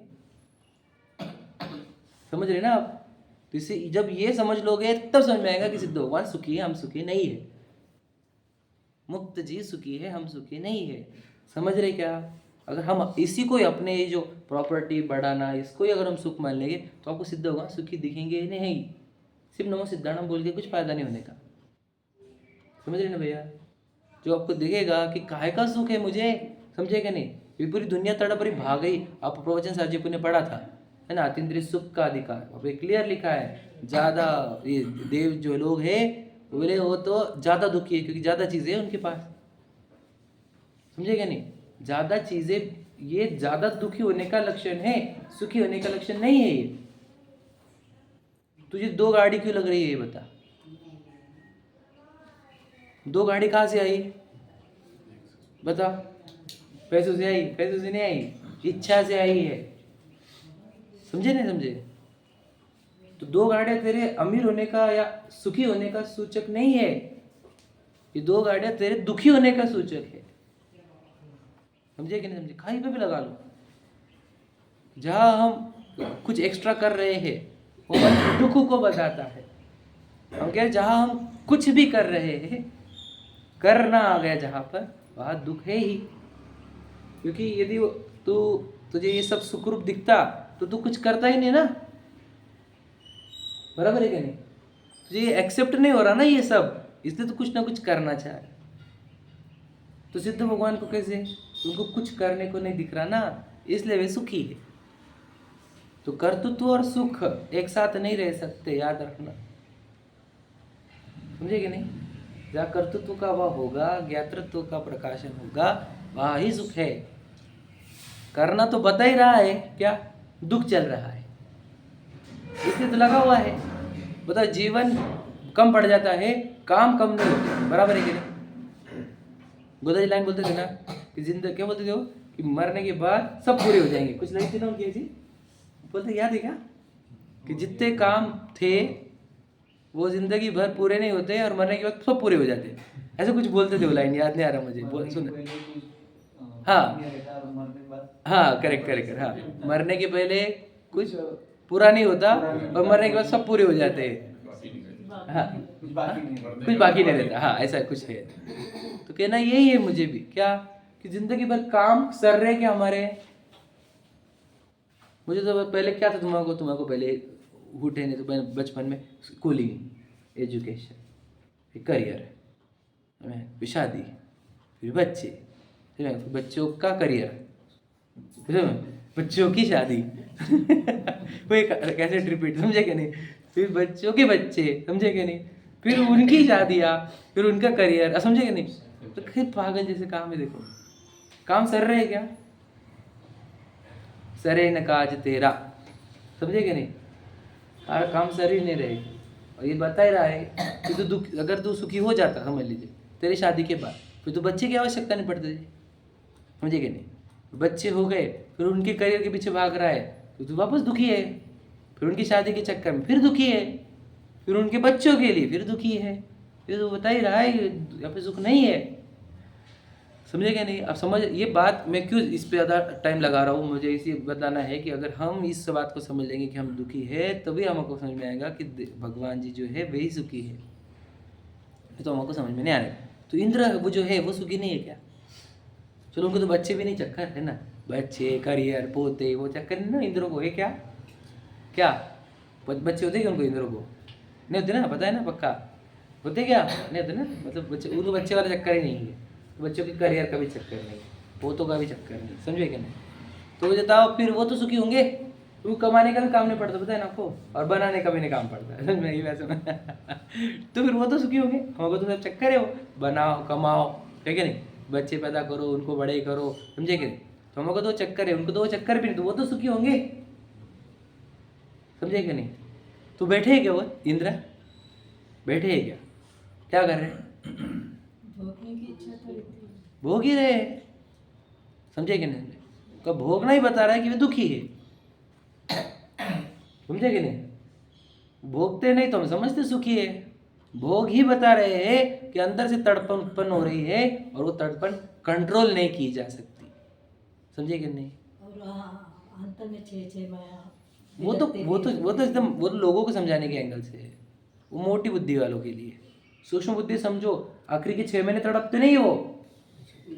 समझ रहे ना आप? तो इसे जब ये समझ लोगे तब समझ में आएगा कि सिद्ध भगवान सुखी है, हम सुखी नहीं है। मुक्त जी सुखी है, हम सुखी नहीं है। समझ रहे क्या? अगर हम इसी को ही अपने ये जो प्रॉपर्टी बढ़ाना, इसको ही अगर हम सुख मान लेंगे तो आपको सिद्ध भगवान सुखी दिखेंगे नहीं। सिर्फ नमो सिद्धार्णम बोल के कुछ फायदा नहीं होने का, समझ रहे ना भैया? जो आपको दिखेगा कि काहे का सुख है मुझे, समझेगा नहीं? ये पूरी दुनिया तड़प रही भाग गई। आप प्रवचन साहब जी ने पढ़ा था, है ना, अतीन्द्रिय सुख का अधिकार, वहाँ पे क्लियर लिखा है। ज़्यादा ये देव जो लोग हैं बोले वो तो ज़्यादा दुखी है क्योंकि ज़्यादा चीज़ें हैं उनके पास, समझेगा नहीं? ज़्यादा चीज़ें, ये ज़्यादा दुखी होने का लक्षण है, सुखी होने का लक्षण नहीं है ये। तुझे 2 गाड़ी क्यों लग रही है ये बता? 2 गाड़ी कहाँ से आई बता? पैसों से आई? पैसों से नहीं आई, इच्छा से आई है, समझे नहीं समझे? तो 2 गाड़ियां तेरे अमीर होने का या सुखी होने का सूचक नहीं है, ये 2 गाड़ियां तेरे दुखी होने का सूचक है, समझे कि नहीं समझे? कहीं पे भी लगा लो, जहां हम कुछ एक्स्ट्रा कर रहे हैं वो दुख को बताता है। हम कह जहां हम कुछ भी कर रहे हैं, करना आ गया जहां पर, वहां दुख है ही। क्योंकि यदि तुझे ये सब सुखरूप दिखता तो तू कुछ करता ही नहीं ना, बराबर है क्या नहीं? तुझे ये एक्सेप्ट नहीं हो रहा ना ये सब, इसलिए तो कुछ ना कुछ करना चाह रहा। तो सिद्ध भगवान को कैसे, उनको कुछ करने को नहीं दिख रहा ना, इसलिए वे सुखी है। तो कर्तृत्व और सुख एक साथ नहीं रह सकते, याद रखना, समझे कि नहीं? जहाँ कर्तृत्व का अभाव होगा, ज्ञातृत्व का प्रकाशन होगा, वहाँ ही सुख है। करना तो बता ही रहा है, क्या दुख चल रहा है, इसलिए तो लगा हुआ है। बताओ, जीवन कम पड़ जाता है, काम कम नहीं होता, बराबर है कि नहीं? गोदाजी लाइन बोलते थे ना कि जिंदगी, क्या बोलते थे वो, कि मरने के बाद सब पूरे हो जाएंगे, कुछ लाइन थी ना उनकी ऐसी, बोलते याद है क्या? कि जितने काम थे वो जिंदगी भर पूरे नहीं होते और मरने के बाद सब पूरे हो जाते, ऐसे कुछ बोलते थे वो लाइन, याद नहीं आ रहा मुझे, सुन। हाँ करेक्ट करेक्ट, हाँ, मरने के पहले कुछ पूरा नहीं होता और मरने के बाद सब पूरे हो जाते हैं। हाँ, कुछ बाकी नहीं रहता, हाँ ऐसा कुछ है। तो कहना यही है मुझे भी, क्या कि जिंदगी भर काम सर रहे क्या हमारे। मुझे तो पहले क्या था, तुम्हारे पहले उठे नहीं तो बचपन में स्कूलिंग, एजुकेशन, फिर करियर, फिर शादी, फिर बच्चे, फिर बच्चों का करियर, फिर बच्चों की शादी वो कैसे रिपीट, समझे कि नहीं? फिर बच्चों के बच्चे, समझे कि नहीं? फिर उनकी शादियाँ, फिर उनका करियर, समझे कि नहीं? तो फिर पागल जैसे काम है। देखो, काम सर रहे क्या? सरे न काज तेरा, समझे कि नहीं? काम सर ही नहीं रहे। और ये बता ही रहा है कि तू दुख, अगर तू सुखी हो जाता, समझ लीजिए तेरी शादी के बाद, फिर तो बच्चे की आवश्यकता नहीं पड़ती, समझे कि नहीं? बच्चे हो गए, फिर उनके करियर के पीछे भाग रहा है तो तू वापस दुखी है, फिर उनकी शादी के चक्कर में फिर दुखी है, फिर उनके बच्चों के लिए फिर दुखी है। ये तो बता ही रहा है यहाँ पे सुख नहीं है, समझे क्या नहीं? अब समझ, ये बात मैं क्यों इस पे ज़्यादा टाइम लगा रहा हूँ, मुझे इसी बताना है कि अगर हम इस बात को समझ लेंगे कि हम दुखी है, तभी हमको समझ में आएगा कि भगवान जी जो है वही सुखी है। तो हमको समझ में नहीं आ रहा। तो इंद्र वो जो है वो सुखी नहीं है क्या? चलो उनको तो बच्चे भी नहीं चक्कर है ना, बच्चे, करियर, पोते, वो चक्कर नहीं ना इंद्रों को है क्या? क्या बच्चे होते हैं उनको इंद्रों को? नहीं होते ना, पता है ना पक्का होते क्या नहीं होते ना, मतलब बच्चे वो तो बच्चे वाला चक्कर ही नहीं है, तो बच्चों के करियर का भी चक्कर नहीं, पोतों का भी चक्कर नहीं, समझे क्या नहीं। तो वो बताओ फिर वो तो सुखी होंगे, वो कमाने का भी काम नहीं पड़ता पता है ना आपको, और बनाने का भी नहीं काम पड़ता है, समझ में आई वैसे तो फिर वो तो सुखी होंगे, हमको तो सब चक्कर है, वो बनाओ कमाओ है कि नहीं, बच्चे पैदा करो उनको बड़े करो, समझे कि नहीं। तो हमको तो चक्कर है, उनको तो वो चक्कर भी नहीं, तो वो तो सुखी होंगे, समझे कि नहीं। तो बैठे है क्या वो इंद्र, बैठे है क्या, क्या कर रहे हैं, भोगने की इच्छा तो रहती है। भोग ही रहे, समझे कि नहीं। कब भोगना ही बता रहा है कि वे दुखी है, समझे कि नहीं। भोगते नहीं तो हम समझते सुखी है, भोग ही बता रहे हैं कि अंदर से तड़पन उत्पन्न हो रही है और वो तड़पन कंट्रोल नहीं की जा सकती, समझे कि नहीं। और अंत में छः माया वो तो एकदम वो तो लोगों को समझाने के एंगल से है, वो मोटी बुद्धि वालों के लिए। सूक्ष्म बुद्धि समझो, आखिरी के 6 महीने तड़पते नहीं वो,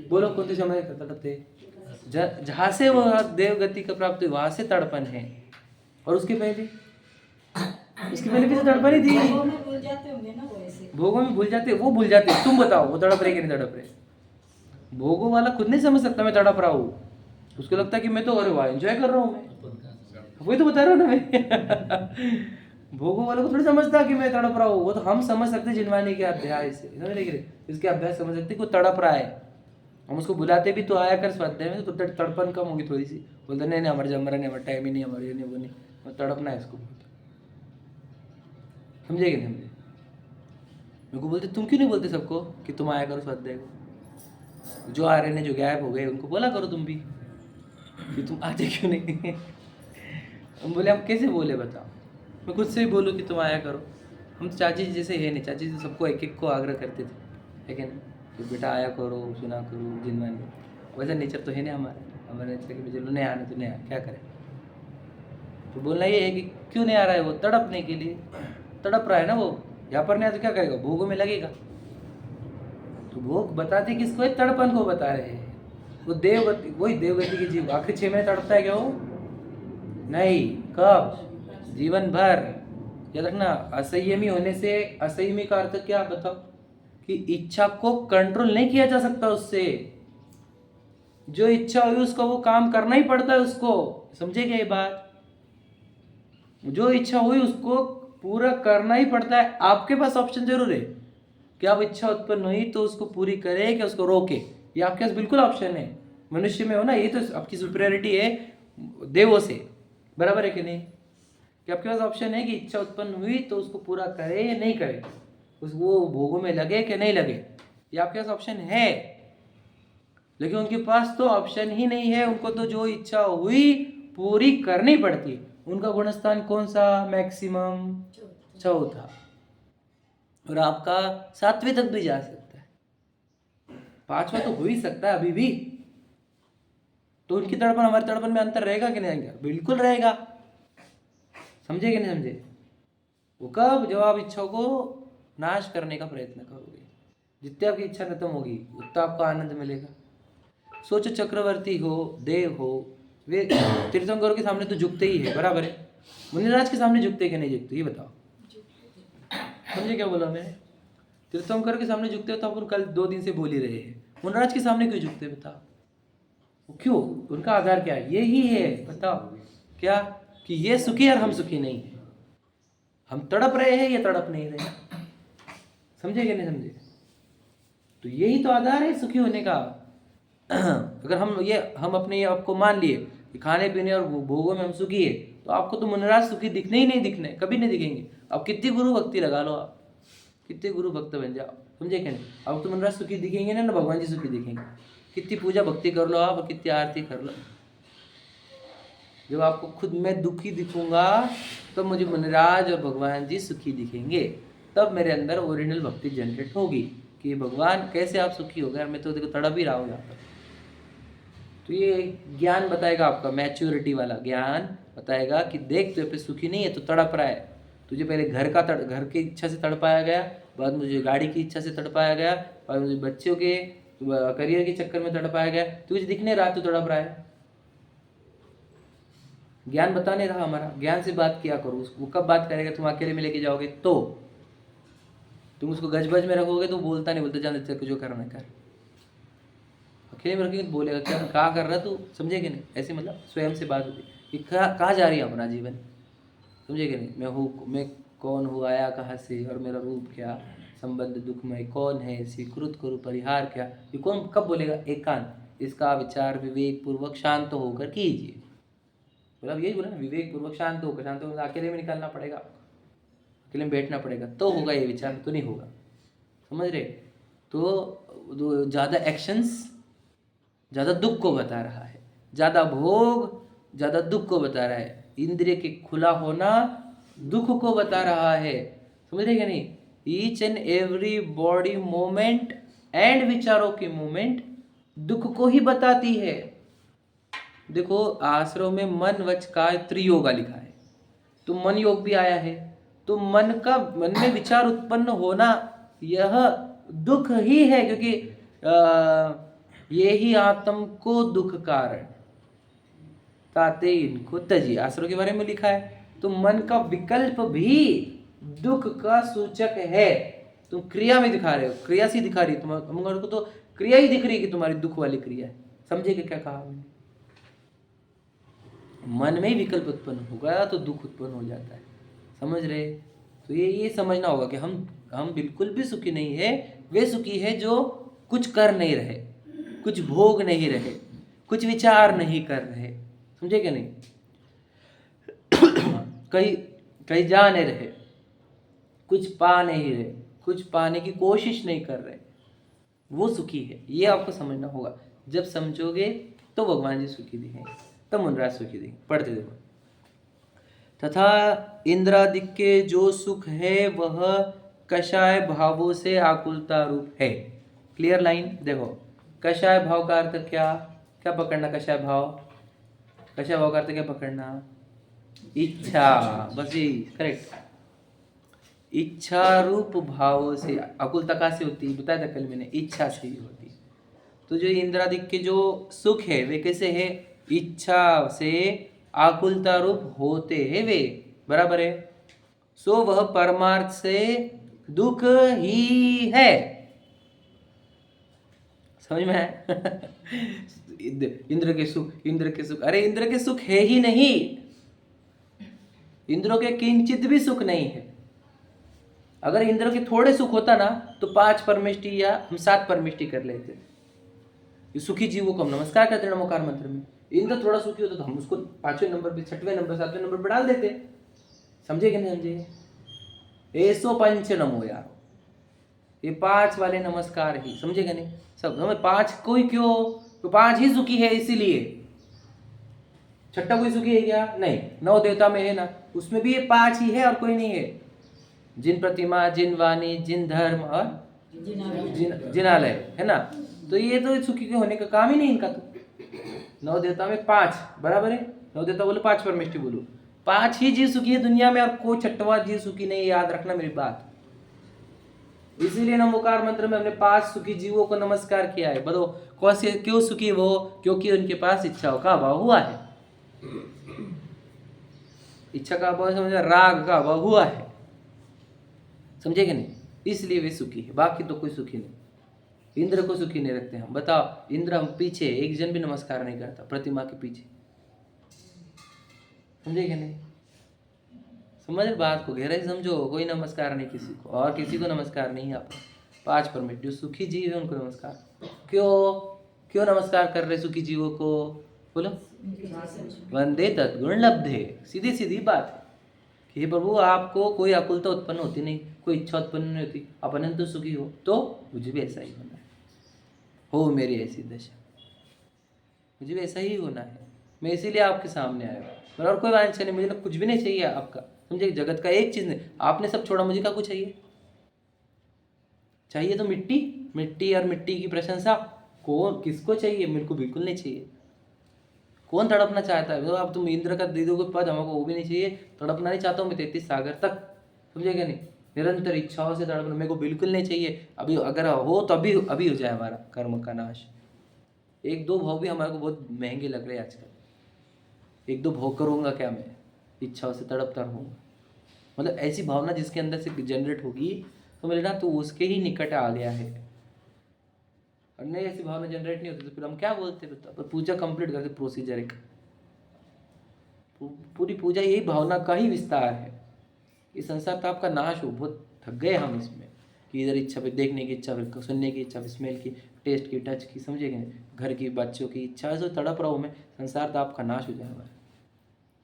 बोलो कौन से समय तड़पते, जहाँ से वो देव गति का प्राप्त हुई वहां से तड़पन है, और उसके पहले भी तो तड़पन ही थी। भोगों में भूल जाते होंगे ना वो ऐसे। भोगों में भूल जाते, वो भूल जाते, तुम बताओ वो तड़प रहे कि नहीं तड़प रहे। भोगों वाला खुद नहीं समझ सकता मैं तड़प रहा हूँ, उसको लगता है कि मैं तो अरे वाह एंजॉय कर रहा हूँ, मैं वही तो बता रहा हूँ ना मैं भोगों वालों को थोड़ी समझता कि मैं तड़प रहा हूँ, वो तो हम समझ सकते जिनवानी के अध्याय से, समझ रहे, इसके अभ्यास समझ सकते कि वो तड़प रहा है। हम उसको बुलाते भी तो आया कर स्वाध्याय में, तो तड़पन कम होगी थोड़ी सी, बोलते नहीं हमारे जमरा नहीं, हमारा टाइम ही नहीं, हमारे नहीं वो नहीं, तड़पना है इसको, समझे कि नहीं समझे। मेरे को बोलते तुम क्यों नहीं बोलते सबको कि तुम आया करो स्वाध्याय को, जो आ रहे ने जो गायब हो गए उनको बोला करो तुम भी कि तुम आते क्यों नहीं हम बोले हम कैसे बोले बताओ, मैं खुद से ही बोलूँ कि तुम आया करो। हम तो चाची जी जैसे है नहीं, चाची जी सबको एक एक को आग्रह करते थे, है क्या नहीं, तो बेटा आया करो सुना करो जिनवानी, वैसा नेचर तो है नहीं हमारा नेचर कि चलो नहीं आने तो नहीं आया क्या करें। तो बोलना ये है कि क्यों नहीं आ रहा है, वो तड़पने के लिए तड़प रहा है ना वो, यहाँ पर नहीं आया तो क्या करेगा, भोगों में लगेगा। तो भोग बताते किसको है, तड़पन को बता रहे हैं। वो देवगति, वही देवगति की जीव आखिरी 6 महीने तड़पता है क्या वो, नहीं, कब, जीवन भर। याद रखना, असंयमी होने से, असंयमी का अर्थ क्या बताओ, कि इच्छा को कंट्रोल नहीं किया जा सकता उससे, जो इच्छा हुई उसको वो काम करना ही पड़ता है उसको, समझे क्या ये बात, जो इच्छा हुई उसको पूरा करना ही पड़ता है। आपके पास ऑप्शन जरूर है कि आप इच्छा उत्पन्न हुई तो उसको पूरी करे कि उसको रोके, ये आपके पास बिल्कुल ऑप्शन है। मनुष्य में हो ना, ये तो आपकी सुपीरियरिटी है देवों से, बराबर है कि नहीं, कि आपके पास ऑप्शन है कि इच्छा उत्पन्न हुई तो उसको पूरा करे या नहीं करे, वो भोगों में लगे कि नहीं लगे, ये आपके पास ऑप्शन है। लेकिन उनके पास तो ऑप्शन ही नहीं है, उनको तो जो इच्छा हुई पूरी करनी पड़ती है। उनका गुणस्थान कौन सा, मैक्सिमम चौथा, और आपका 7वें तक भी जा सकता है, 5वां तो हो ही सकता है अभी भी। तो उनकी तड़पन हमारी तड़पन में अंतर रहेगा कि नहीं रहेगा, बिल्कुल रहेगा, समझे कि नहीं समझे। वो कब, जब आप इच्छाओं को नाश करने का प्रयत्न करोगे, जितनी आपकी इच्छा खत्म होगी उतना आपको आनंद मिलेगा। सोचो चक्रवर्ती हो, देव हो, वे तीर्थंकरों के सामने तो झुकते ही है, बराबर है। मुनिराज के सामने झुकते कि नहीं झुकते, ये बताओ, समझे क्या बोला मैं। तीर्थंकर के सामने झुकते हो तो अपन कल 2 दिन से बोल ही रहे हैं, मुनिराज के सामने क्यों झुकते बताओ, क्यों, उनका आधार क्या है, यही है, बताओ क्या, कि ये सुखी और हम सुखी नहीं है, हम तड़प रहे हैं, ये तड़प नहीं रहे, समझे कि नहीं समझे। तो यही तो आधार है सुखी होने का। अगर हम अपने आप को मान लिए कि खाने पीने और भोगों में हम सुखी है, तो आपको तो मुनिराज सुखी दिखने ही नहीं, दिखने कभी नहीं दिखेंगे। अब कितनी गुरु भक्ति लगा लो, आप कितने गुरु भक्त बन जाओ, समझे क्या नहीं, अब तो मुनिराज सुखी दिखेंगे ना भगवान जी सुखी दिखेंगे। कितनी पूजा भक्ति कर लो आप, कितनी आरती कर लो, जब आपको खुद में दुखी दिखूंगा तो मुझे मुनिराज और भगवान जी सुखी दिखेंगे, तब मेरे अंदर ओरिजिनल भक्ति जनरेट होगी कि भगवान कैसे आप सुखी हो गए, मैं तो देखो तड़प ही रहा हूँ यहाँ पर। तो ये ज्ञान बताएगा, आपका मैच्योरिटी वाला ज्ञान बताएगा कि देख तू पे सुखी नहीं है, तो तड़प रहा है, तुझे पहले घर की इच्छा से तड़पाया गया, बाद मुझे गाड़ी की इच्छा से तड़पाया गया, बाद मुझे बच्चों के करियर के चक्कर में तड़पाया गया, तुझे दिखने रहा तू तड़प रहा है। ज्ञान बता नहीं रहा हमारा, ज्ञान से बात किया करो। वो कब बात करेगा, तुम अकेले में लेके जाओगे तो। तुम उसको गजबज में रखोगे तो बोलता नहीं, बोलता जान देते जो करना कर। अकेले में रखेंगे तो बोलेगा क्या कर रहा तू, समझेगे नहीं। ऐसे मतलब स्वयं से बात होती कि कहाँ जा रही है अपना जीवन, समझेगे नहीं। मैं हूँ, मैं कौन हूँ, आया कहाँ से, और मेरा रूप क्या, संबंध दुखमय कौन है, स्वीकृत करूँ परिहार क्या, ये कौन कब बोलेगा, एकांत। इसका विचार विवेक पूर्वक शांत होकर कीजिए। मतलब यही बोला ना, विवेक पूर्वक शांत होकर, शांत होकर अकेले में निकालना पड़ेगा, अकेले में बैठना पड़ेगा तो होगा ये विचार, तो नहीं होगा। समझ रहे। तो ज़्यादा एक्शंस ज़्यादा दुख को बता रहा है, ज़्यादा भोग ज़्यादा दुख को बता रहा है, इंद्रिय के खुला होना दुख को बता रहा है। समझ रहे क्या नहीं। Each and every body movement and विचारों की मूवमेंट दुख को ही बताती है। देखो आश्रम में मन वच काय त्रियोगा लिखा है, तो मन योग भी आया है। तो मन में विचार उत्पन्न होना यह दुख ही है, क्योंकि ये ही आत्म को दुख कारण ताते इनको तजी, आश्रम के बारे में लिखा है। तो मन का विकल्प भी दुख का सूचक है। तुम क्रिया में दिखा रहे हो, क्रिया सी दिखा रही है तुम्हारे को, तो क्रिया ही दिख रही है कि तुम्हारी दुख वाली क्रिया है। समझे क्या कहा मैंने। मन में विकल्प उत्पन्न होगा तो दुख उत्पन्न हो जाता है। समझ रहे। तो ये समझना होगा कि हम बिल्कुल भी सुखी नहीं है। वे सुखी है जो कुछ कर नहीं रहे, कुछ भोग नहीं रहे, कुछ विचार नहीं कर रहे। समझे क्या नहीं। कहीं जा नहीं रहे, कुछ पा नहीं रहे, कुछ पाने की कोशिश नहीं कर रहे, वो सुखी है। ये आपको समझना होगा। जब समझोगे तो भगवान जी सुखी दिखेंगे, तब मुनराज सुखी दिखेंगे। पढ़ते देखो। तथा इंद्रादिक के जो सुख है वह कषाय भावों से आकुलता रूप है। Clear line. देखो कषाय भाव का अर्थ क्या क्या पकड़ना। कषाय भाव का अर्थ क्या पकड़ना, इच्छा। बस यही करेक्ट। इच्छा रूप भावों से आकुलता कहाँ से होती है, बताया था कल मैंने, इच्छा से ही होती। तो जो इंद्रादिक के जो सुख है वे कैसे है, इच्छा से आकुलता रूप होते हैं वे, बराबर है। सो वह परमार्थ से दुख ही है। समझ में है। इंद्र के सुख, अरे इंद्र के सुख है ही नहीं। इंद्रों के किंचित भी सुख नहीं है। अगर इंद्र के थोड़े सुख होता ना तो 5 परमिष्टि या हम 7 परमिष्टि कर लेते। सुखी जीवों को हम नमस्कार करते नमोकार मंत्र में। इंद्र थोड़ा सुखी होता तो हम उसको 5वें नंबर पे, 6वें नंबर, 7वें नंबर पे डाल देते। समझे कि नहीं समझे। 105 नमो यार, ये 5 वाले नमस्कार ही, समझेगा नहीं सब। हमें 5 कोई क्यों, तो 5 ही सुखी है इसीलिए। 6ठा कोई सुखी है क्या, नहीं। 9 देवता में है ना, उसमें भी ये 5 ही है और कोई नहीं है। जिन प्रतिमा, जिन वाणी, जिन धर्म और जिनालय है ना। तो ये तो सुखी के होने का काम ही नहीं इनका। तो 9 देवता में 5 बराबर है। 9 देवता बोलो, 5 परमेष्टि बोलो, 5 ही जीव सुखी है दुनिया में, और कोई 6वां जीव सुखी नहीं। याद रखना मेरी बात। इसीलिए नमोकार मंत्र में हमने 5 सुखी जीवों को नमस्कार किया है। बोलो कौन से, क्यों सुखी वो, क्योंकि उनके पास इच्छाओं का अभाव हुआ है। इच्छा का अभाव समझे, राग का अभाव हुआ है, समझे कि नहीं, इसलिए वे सुखी है। बाकी तो कोई सुखी नहीं। इंद्र को सुखी नहीं रखते हम। बताओ इंद्र हम पीछे एक जन भी नमस्कार नहीं करता प्रतिमा के पीछे, समझे कि नहीं। समझ बात को गहराई समझो। कोई नमस्कार नहीं किसी को, और किसी को नमस्कार नहीं है आपको। 5 परमिट जो सुखी जीव है उनको नमस्कार। क्यों नमस्कार कर रहे सुखी जीवों को, बोलो। वंदे तद्गुण लब्धे, सीधी सीधी बात है कि हे प्रभु आपको कोई आकुलता उत्पन्न होती नहीं, कोई इच्छा उत्पन्न नहीं होती, आप अनंत सुखी हो, तो मुझे भी ऐसा ही होना है। हो मेरी ऐसी दशा, मुझे भी ऐसा ही होना है। मैं इसीलिए आपके सामने आया हूँ, और कोई वांछा नहीं। मुझे तो कुछ भी नहीं चाहिए आपका, समझे। जगत का एक चीज नहीं, आपने सब छोड़ा, मुझे क्या कुछ चाहिए। चाहिए तो मिट्टी और मिट्टी की प्रशंसा। कौन किसको चाहिए, मेरे को बिल्कुल नहीं चाहिए। कौन तड़पना चाहता है। तो अब तुम इंद्र का दे दोगे पद, हमको वो भी नहीं चाहिए। तड़पना नहीं चाहता हूँ मैं 33 सागर तक, समझेगा नहीं। निरंतर इच्छाओं से तड़पना मेरे को बिल्कुल नहीं चाहिए। अभी अगर हो तो अभी हो जाए हमारा कर्म का नाश। 1-2 भाव भी हमारे को बहुत महंगे लग रहे हैं आजकल। एक दो भोग करूँगा क्या मैं, इच्छाओं से तड़पता रहूँगा। मतलब ऐसी भावना जिसके अंदर से जनरेट होगी तो मिले ना, तो उसके ही निकट आ गया है। और नहीं ऐसी भावना जनरेट नहीं होती तो फिर हम क्या बोलते, पर पूजा कंप्लीट करते प्रोसीजर एक पूरी पूजा यही भावना का ही विस्तार है। इस संसार का आपका नाश हो, बहुत थक गए हम इसमें कि इधर इच्छा पे देखने की इच्छा, फिर सुनने की इच्छा, फिर स्मेल की, टेस्ट की, टच की, समझेंगे, घर की, बच्चों की इच्छा से तड़प रहा हूँ मैं, संसार तो आपका नाश हो जाए हमारा।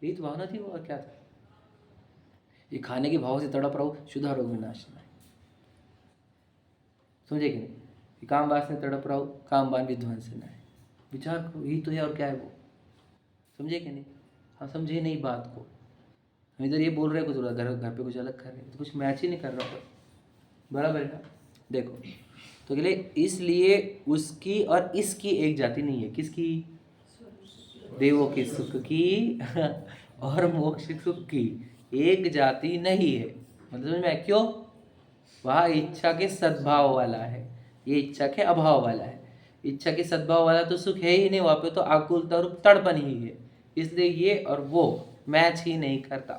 यही तो भावना थी वो, और क्या था। ये खाने के भाव से तड़प रहा हूँ, शुद्ध रोग में नाश नहीं, समझे कि नहीं। काम वासना तड़प रहा हूँ, कामवान विध्वंस न है। विचार करो, यही तो है, और क्या है वो, समझे कि नहीं। हम समझे नहीं बात को, हम इधर ये बोल रहे हैं कुछ, घर पे कुछ अलग कर रहे हैं, तो कुछ मैच ही नहीं कर रहा, बराबर है ना। देखो तो के लिए इसलिए उसकी और इसकी एक जाति नहीं है। किसकी? देवों की सुख की और मोक्ष सुख की एक जाति नहीं है। मतलब समझ में, क्यों? वह इच्छा के सद्भाव वाला है, ये इच्छा के अभाव वाला है। इच्छा के सद्भाव वाला तो सुख है ही नहीं, वहाँ पे तो आकुलता और तड़पन ही है। इसलिए ये और वो मैच ही नहीं करता,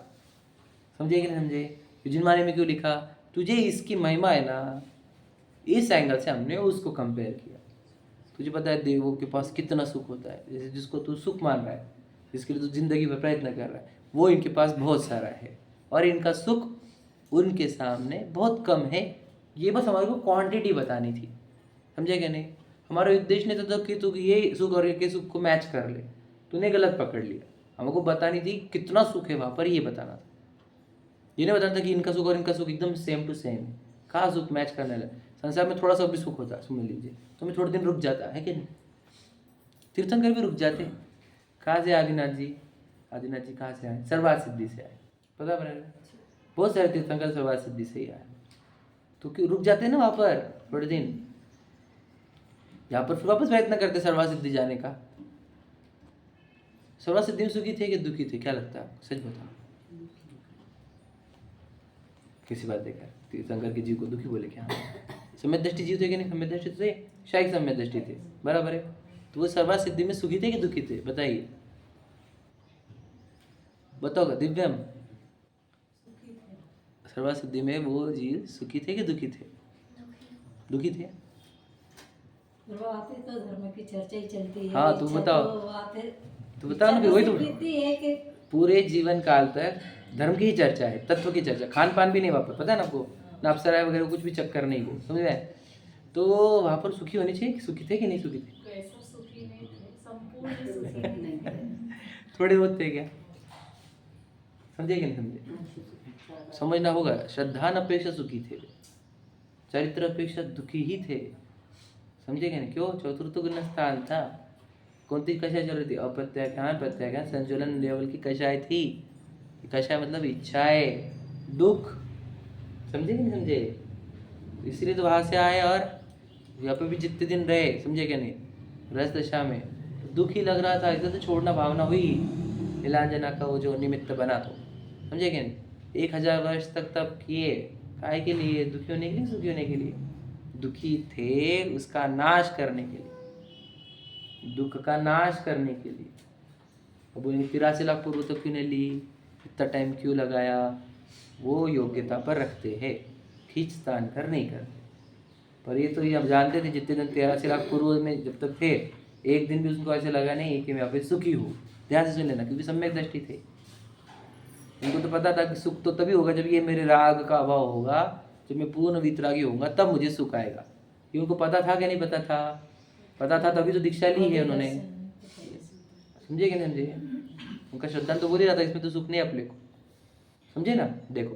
समझे कि नहीं समझे। युजिनवाणी में क्यों लिखा, तुझे इसकी महिमा है ना, इस एंगल से हमने उसको कंपेयर किया। तुझे पता है देवों के पास कितना सुख होता है, जैसे जिसको तू सुख मान रहा है, जिसके लिए तू जिंदगी भर प्रयत्न कर रहा है, वो इनके पास बहुत सारा है और इनका सुख उनके सामने बहुत कम है। ये बस हमारे को क्वांटिटी बतानी थी, समझे क्या नहीं। हमारा उद्देश्य नहीं था कि तू ये सुख और ये सुख को मैच कर ले, तूने गलत पकड़ लिया। हमको बतानी थी कितना सुख है वहाँ पर, ये बताना था। ये नहीं बताना था कि इनका सुख और इनका सुख एकदम सेम टू सेम है। कहाँ सुख मैच करने लगा। संसार में थोड़ा सा भी सुख होता है, समझ लीजिए, तो मैं थोड़े दिन रुक जाता है कि नहीं। तीर्थंकर भी रुक जाते। कहाँ से आदिनाथ जी? आदिनाथ जी कहाँ से आए? सर्वार्थ सिद्धि से आए, पता पड़ेगा। बहुत सारे तीर्थंकर सर्वार्थ सिद्धि से ही आए, तो क्यों रुक जाते हैं ना वहाँ पर थोड़े दिन, यहाँ पर फिर वापस प्रयत्न करते सर्वार्थ सिद्धि जाने का। सर्वार्थ सिद्धि में सुखी थे कि दुखी थे, क्या लगता है आपको, सच बताओ। किसी बात देखा तीर्थंकर के जीव को दुखी बोले क्या? सम्यक दृष्टि जीव थे कि नहीं? सम्यक दृष्टि थे, शायद सम्यक दृष्टि थे, बराबर है। तो वो सर्वार्थ सिद्धि में सुखी थे कि दुखी थे, बताइए, बताओ दिव्यम। सर्वार्थ सिद्धि में वो जीव सुखी थे कि दुखी थे? दुखी थे। वहाँ पे तो धर्म की चर्चा ही चलती है। हाँ, तुम बताओ, तो बताओ ना, फिर वही तो है कि पूरे जीवन काल तक धर्म की ही चर्चा है, तत्व की चर्चा, खान पान भी नहीं वहाँ पर, पता है ना आपको, ना अप्सराएं वगैरह कुछ भी चक्कर नहीं, वो समझ में। तो वहाँ पर सुखी होनी चाहिए, सुखी थे कि नहीं सुखी थे? सुखी नहीं थे, संपूर्ण सुखी नहीं थे। थोड़े बहुत थे क्या, समझे कि नहीं समझे। समझना होगा, श्रद्धा अपेक्षा सुखी थे, चरित्र अपेक्षा दुखी ही थे, समझे कि नहीं। क्यों? चतुर्थ गुण स्थान था। कोणती कषाय चल रही थी? अप्रत्याख्यान प्रत्याख्यान संचलन लेवल की कषाय थी। कषाय मतलब इच्छाएं, दुख, समझे कि नहीं समझे। इसलिए तो वहां से आए और यहाँ पे भी जितने दिन रहे, समझे क्या नहीं, रस दशा में तो दुख ही लग रहा था, इसलिए तो छोड़ना भावना हुई नीलांजना का वो जो निमित्त बना, तो समझे क्या नहीं। 1000 वर्ष तक तब किए, काहे के लिए? दुखी होने के लिए, सुखी होने के लिए? दुखी थे उसका नाश करने के लिए, दुख का नाश करने के लिए। अब 83 लाख पूर्व तो क्यों नहीं ली, इतना टाइम क्यों लगाया? वो योग्यता पर रखते हैं, खींचतान कर नहीं करते। पर ये तो ये हम जानते थे, जितने दिन 83 लाख पूर्व में जब तक थे, एक दिन भी उसको ऐसे लगा नहीं कि मैं यहाँ पे सुखी हूँ। ध्यान से सुन लेना, क्योंकि सम्यक दृष्टि थे। उनको तो पता था कि सुख तो तभी होगा जब ये मेरे राग का अभाव होगा, जब मैं पूर्ण वितरागी होऊंगा तब मुझे सुख आएगा। ये उनको पता था कि नहीं पता था? पता था, तभी तो दीक्षा ली है उन्होंने, समझे कि नहीं समझे। उनका श्रद्धा तो बोल ही रहा था इसमें तो सुख नहीं अपने को, समझे ना। देखो,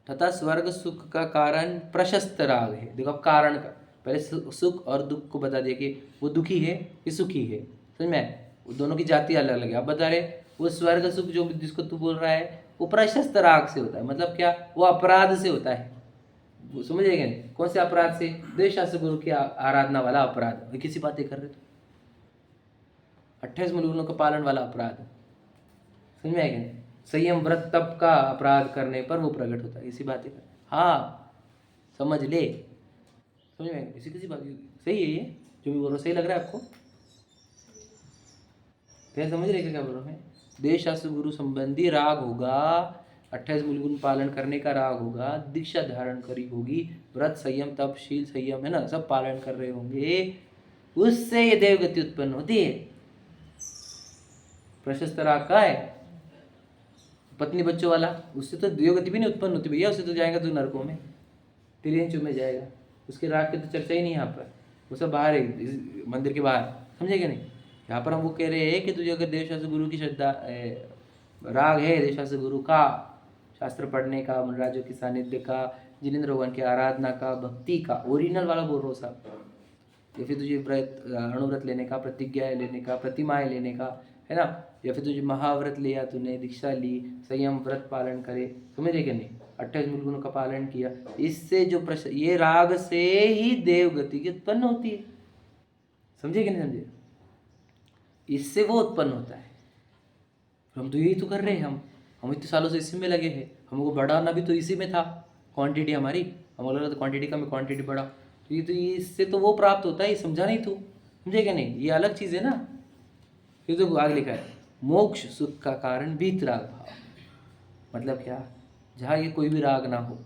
तथा स्वर्ग सुख का कारण प्रशस्त राग है। देखो अब कारण का, पहले सुख और दुख को बता दिया कि वो दुखी है कि सुखी है, समझ में। वो दोनों की जाति अलग अलग है। अब बता रहे वो स्वर्ग सुख जो जिसको तू बोल रहा है वो प्रशस्त राग से होता है। मतलब क्या? वो अपराध से होता है, वो समझेगा नहीं। कौन से अपराध से? द्वेषास्त्र गुरु की आराधना वाला अपराध। वे किसी बातें कर रहे थे, 28 मूलगुणों का पालन वाला अपराध, समझ में आएगा नहीं। संयम व्रत तप का अपराध करने पर वो प्रकट होता है, इसी बातें कर। हाँ समझ ले, समझ में इसी किसी बात। सही है ये जो मैं बोल रहा हूँ, सही लग रहा है आपको? क्या समझ रहे क्या बोल रहा हूँ मैं? देश शास्त्र गुरु संबंधी राग होगा, 28 मूल गुण पालन करने का राग होगा, दीक्षा धारण करी होगी, व्रत संयम तप शील संयम है ना, सब पालन कर रहे होंगे, उससे ये देवगति उत्पन्न होती है। प्रशस्त राग का है, पत्नी बच्चों वाला, उससे तो देवगति भी नहीं उत्पन्न होती भैया, उससे तो जाएगा तू नरकों में, तिरंचु में जाएगा। उसके राग की तो चर्चा ही नहीं यहाँ पर, वो सब बाहर है, मंदिर के बाहर, समझे क्या नहीं? यहाँ पर हम वो कह रहे हैं कि तुझे अगर देवशास्त्र गुरु की श्रद्धा राग है, देवशास्त्र गुरु का, शास्त्र पढ़ने का, मनराजों की सानिध्य का, जिनेंद्र भगवान की आराधना का, भक्ति का, ओरिजिनल वाला बोल रहा हूँ साहब, या फिर तुझे व्रत अणुव्रत लेने का, प्रतिज्ञा लेने का, प्रतिमाएं लेने का है ना, या फिर तुझे महाव्रत लिया, तूने दीक्षा ली, संयम व्रत पालन करे, समझे क्या नहीं? 28 मूल गुणों का पालन किया, इससे जो ये राग से ही देवगति की उत्पन्न होती है, समझे कि नहीं समझे? इससे वो उत्पन्न होता है। हम तो यही तो कर रहे हैं, हम इतने सालों से इसी में लगे हैं, हमको बढ़ाना भी तो इसी में था, क्वांटिटी हमारी, हम लगा तो क्वांटिटी कम है, क्वांटिटी बढ़ा, तो ये इससे तो वो प्राप्त होता है, ये समझा नहीं तू, समझे क्या नहीं? ये अलग चीज़ है ना। ये तो आगे लिखा है, मोक्ष सुख का कारण वीतराग भाव, मतलब क्या? जहाँ ये कोई भी राग ना हो,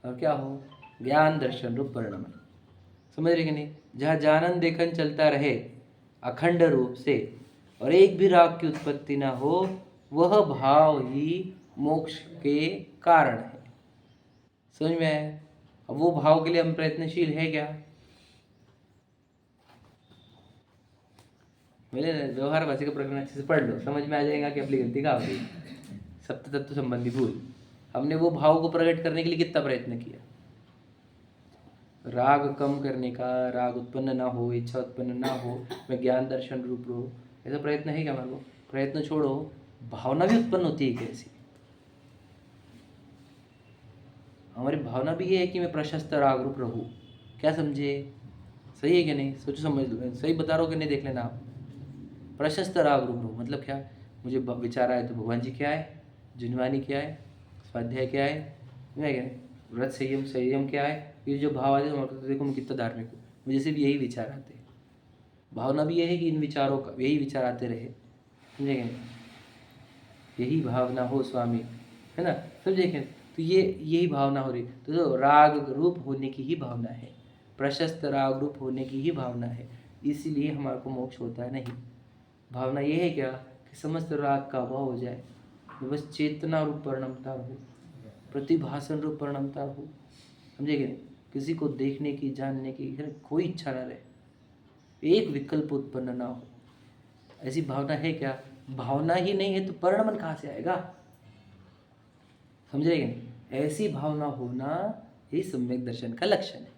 और क्या हो? ज्ञान दर्शन रूप परिणाम, समझ रहे कि नहीं? जहाँ जानन देखन चलता रहे अखंड रूप से, और एक भी राग की उत्पत्ति ना हो, वह भाव ही मोक्ष के कारण है। समझ में आया? अब वो भाव के लिए हम प्रयत्नशील है क्या? मेरे व्यवहार भाषा का प्रकरण अच्छे से पढ़ लो, समझ में आ जाएगा कि अपनी गलती कहाँ होगी। सप्त तत्व संबंधी भूल, हमने वो भाव को प्रकट करने के लिए कितना प्रयत्न किया, राग कम करने का, राग उत्पन्न ना हो, इच्छा उत्पन्न ना हो, मैं ज्ञान दर्शन रूप रो, ऐसा प्रयत्न है क्या हमारे को? प्रयत्न छोड़ो, भावना भी उत्पन्न होती है कैसी? हमारी भावना भी ये है कि मैं प्रशस्त राग रूप रहूं, क्या समझे? सही है कि नहीं? सोचो, समझ लो, सही बता रहा हो कि नहीं, देख लेना आप। प्रशस्त राग रूप रहूं मतलब क्या? मुझे विचार आए तो भगवान जी क्या है, जुनवानी क्या है, स्वाध्याय क्या है, क्या है, व्रत संयम संयम क्या है, ये जो भाव आते हैं, तो देखो मैं कितना धार्मिक हूँ, मुझे सिर्फ यही विचार आते हैं। भावना भी ये है कि इन विचारों का यही विचार आते रहे, समझे क्या? यही भावना हो स्वामी, है ना, समझे क्या? तो ये यही भावना हो रही, तो जो राग रूप होने की ही भावना है, प्रशस्त राग रूप होने की ही भावना है, इसीलिए हमारे को मोक्ष होता है नहीं। भावना ये है क्या कि समस्त राग का अभाव हो जाए, बस चेतना रूप परिणमता हो, प्रतिभासन रूप परिणमता हो, समझे क्या? किसी को देखने की, जानने की कोई इच्छा ना रहे, एक विकल्प उत्पन्न ना हो, ऐसी भावना है क्या? भावना ही नहीं है तो परिणमन कहाँ से आएगा, समझे क्या? ऐसी भावना होना ही सम्यक दर्शन का लक्षण है।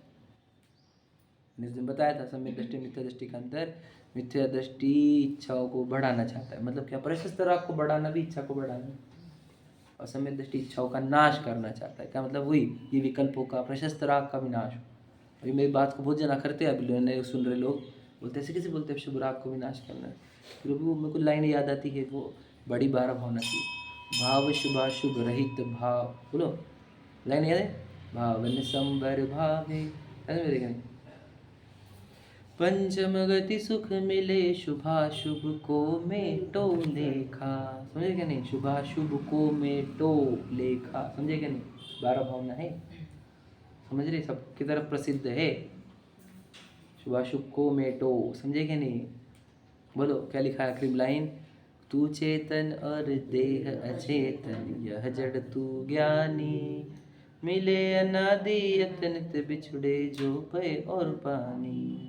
मैंने बताया था सम्यक दृष्टि मिथ्या दृष्टि का अंतर। मिथ्या दृष्टि इच्छाओं को बढ़ाना चाहता है, मतलब क्या? प्रशस्त राग को बढ़ाना भी इच्छा को बढ़ाना, और सम्यक दृष्टि इच्छाओं का नाश करना चाहता है। क्या मतलब? वही ये विकल्पों का, प्रशस्त राग का विनाश। अभी मेरी बात को बहुत जना करते हैं, अभी नए सुन रहे लोग बोलते ऐसे कैसे बोलते हैं शुभ राग को विनाश करना है, फिर वो मेरे को लाइन याद आती है, वो बड़ी 12 भावना की, भाव शुभाशुभ रहित भाव, बोलो लाइन याद है? भावन संबर भावे, ऐसे मेरे नहीं, पंचम गति सुख मिले शुभाशुभ को मेटो लेखा, समझे क्या नहीं? शुभाशुभ को मेटो लेखा, समझे क्या नहीं? 12 भावना है, समझ रहे? सबकी तरफ प्रसिद्ध है शुभाशुभ को मेटो, समझे क्या नहीं? बोलो क्या लिखा है आखिरी लाइन? तू चेतन और देह अचेतन, यह जड़ तू ज्ञानी, मिले अनादि अतनित बिछुड़े जो पे और पानी,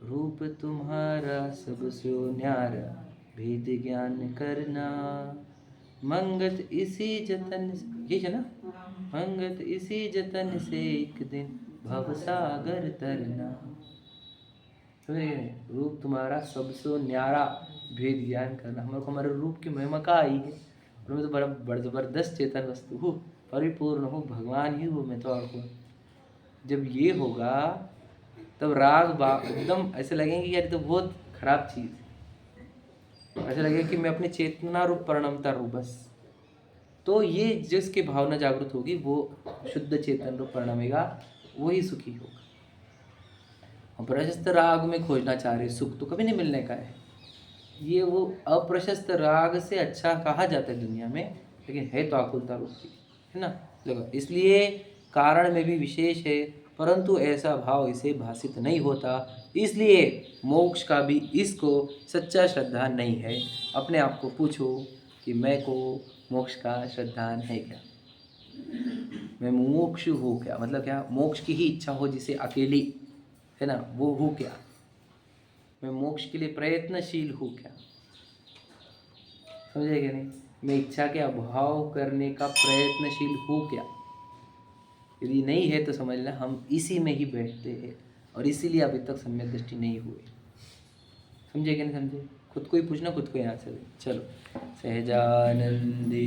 रूप तुम्हारा सबसे न्यारा, भेद ज्ञान करना, मंगत इसी जतन, ये है ना, मंगत इसी जतन से एक दिन भव सागर तरना, रूप तुम्हारा सबसे न्यारा, भेद ज्ञान करना। हमारे को हमारे रूप की महिमा का आई है, और मैं तो बड़ा जबरदस्त चेतन वस्तु हूँ, परिपूर्ण हूँ, भगवान ही हूँ मैं तो, और को जब ये होगा तब राग एकदम ऐसे लगेंगे कि यार तो बहुत खराब चीज़ है, ऐसे लगेगा कि मैं अपनी चेतना रूप परिणमता रूप बस। तो ये जिसकी भावना जागृत होगी वो शुद्ध चेतन रूप परिणमेगा, वही सुखी होगा। और प्रशस्त राग में खोजना चाह रहे सुख तो कभी नहीं मिलने का है, ये वो अप्रशस्त राग से अच्छा कहा जाता है दुनिया में, लेकिन है तो आकुलता रूप की, है ना। देखो, इसलिए कारण में भी विशेष है, परंतु ऐसा भाव इसे भासित नहीं होता, इसलिए मोक्ष का भी इसको सच्चा श्रद्धा नहीं है। अपने आप को पूछो कि मैं को मोक्ष का श्रद्धान है क्या, मैं मुमुक्षु हूँ क्या, मतलब क्या, मोक्ष की ही इच्छा हो जिसे अकेली, है ना, वो हूँ क्या, मैं मोक्ष के लिए प्रयत्नशील हूँ क्या, समझे क्या नहीं, मैं इच्छा के अभाव करने का प्रयत्नशील हूँ क्या। यदि नहीं है तो समझ लें हम इसी में ही बैठते हैं, और इसीलिए अभी तक सम्यक दृष्टि नहीं हुई। समझे कि नहीं समझे, खुद को ही पूछना, खुद को ही आंसर दे। चलो, सहजानंदी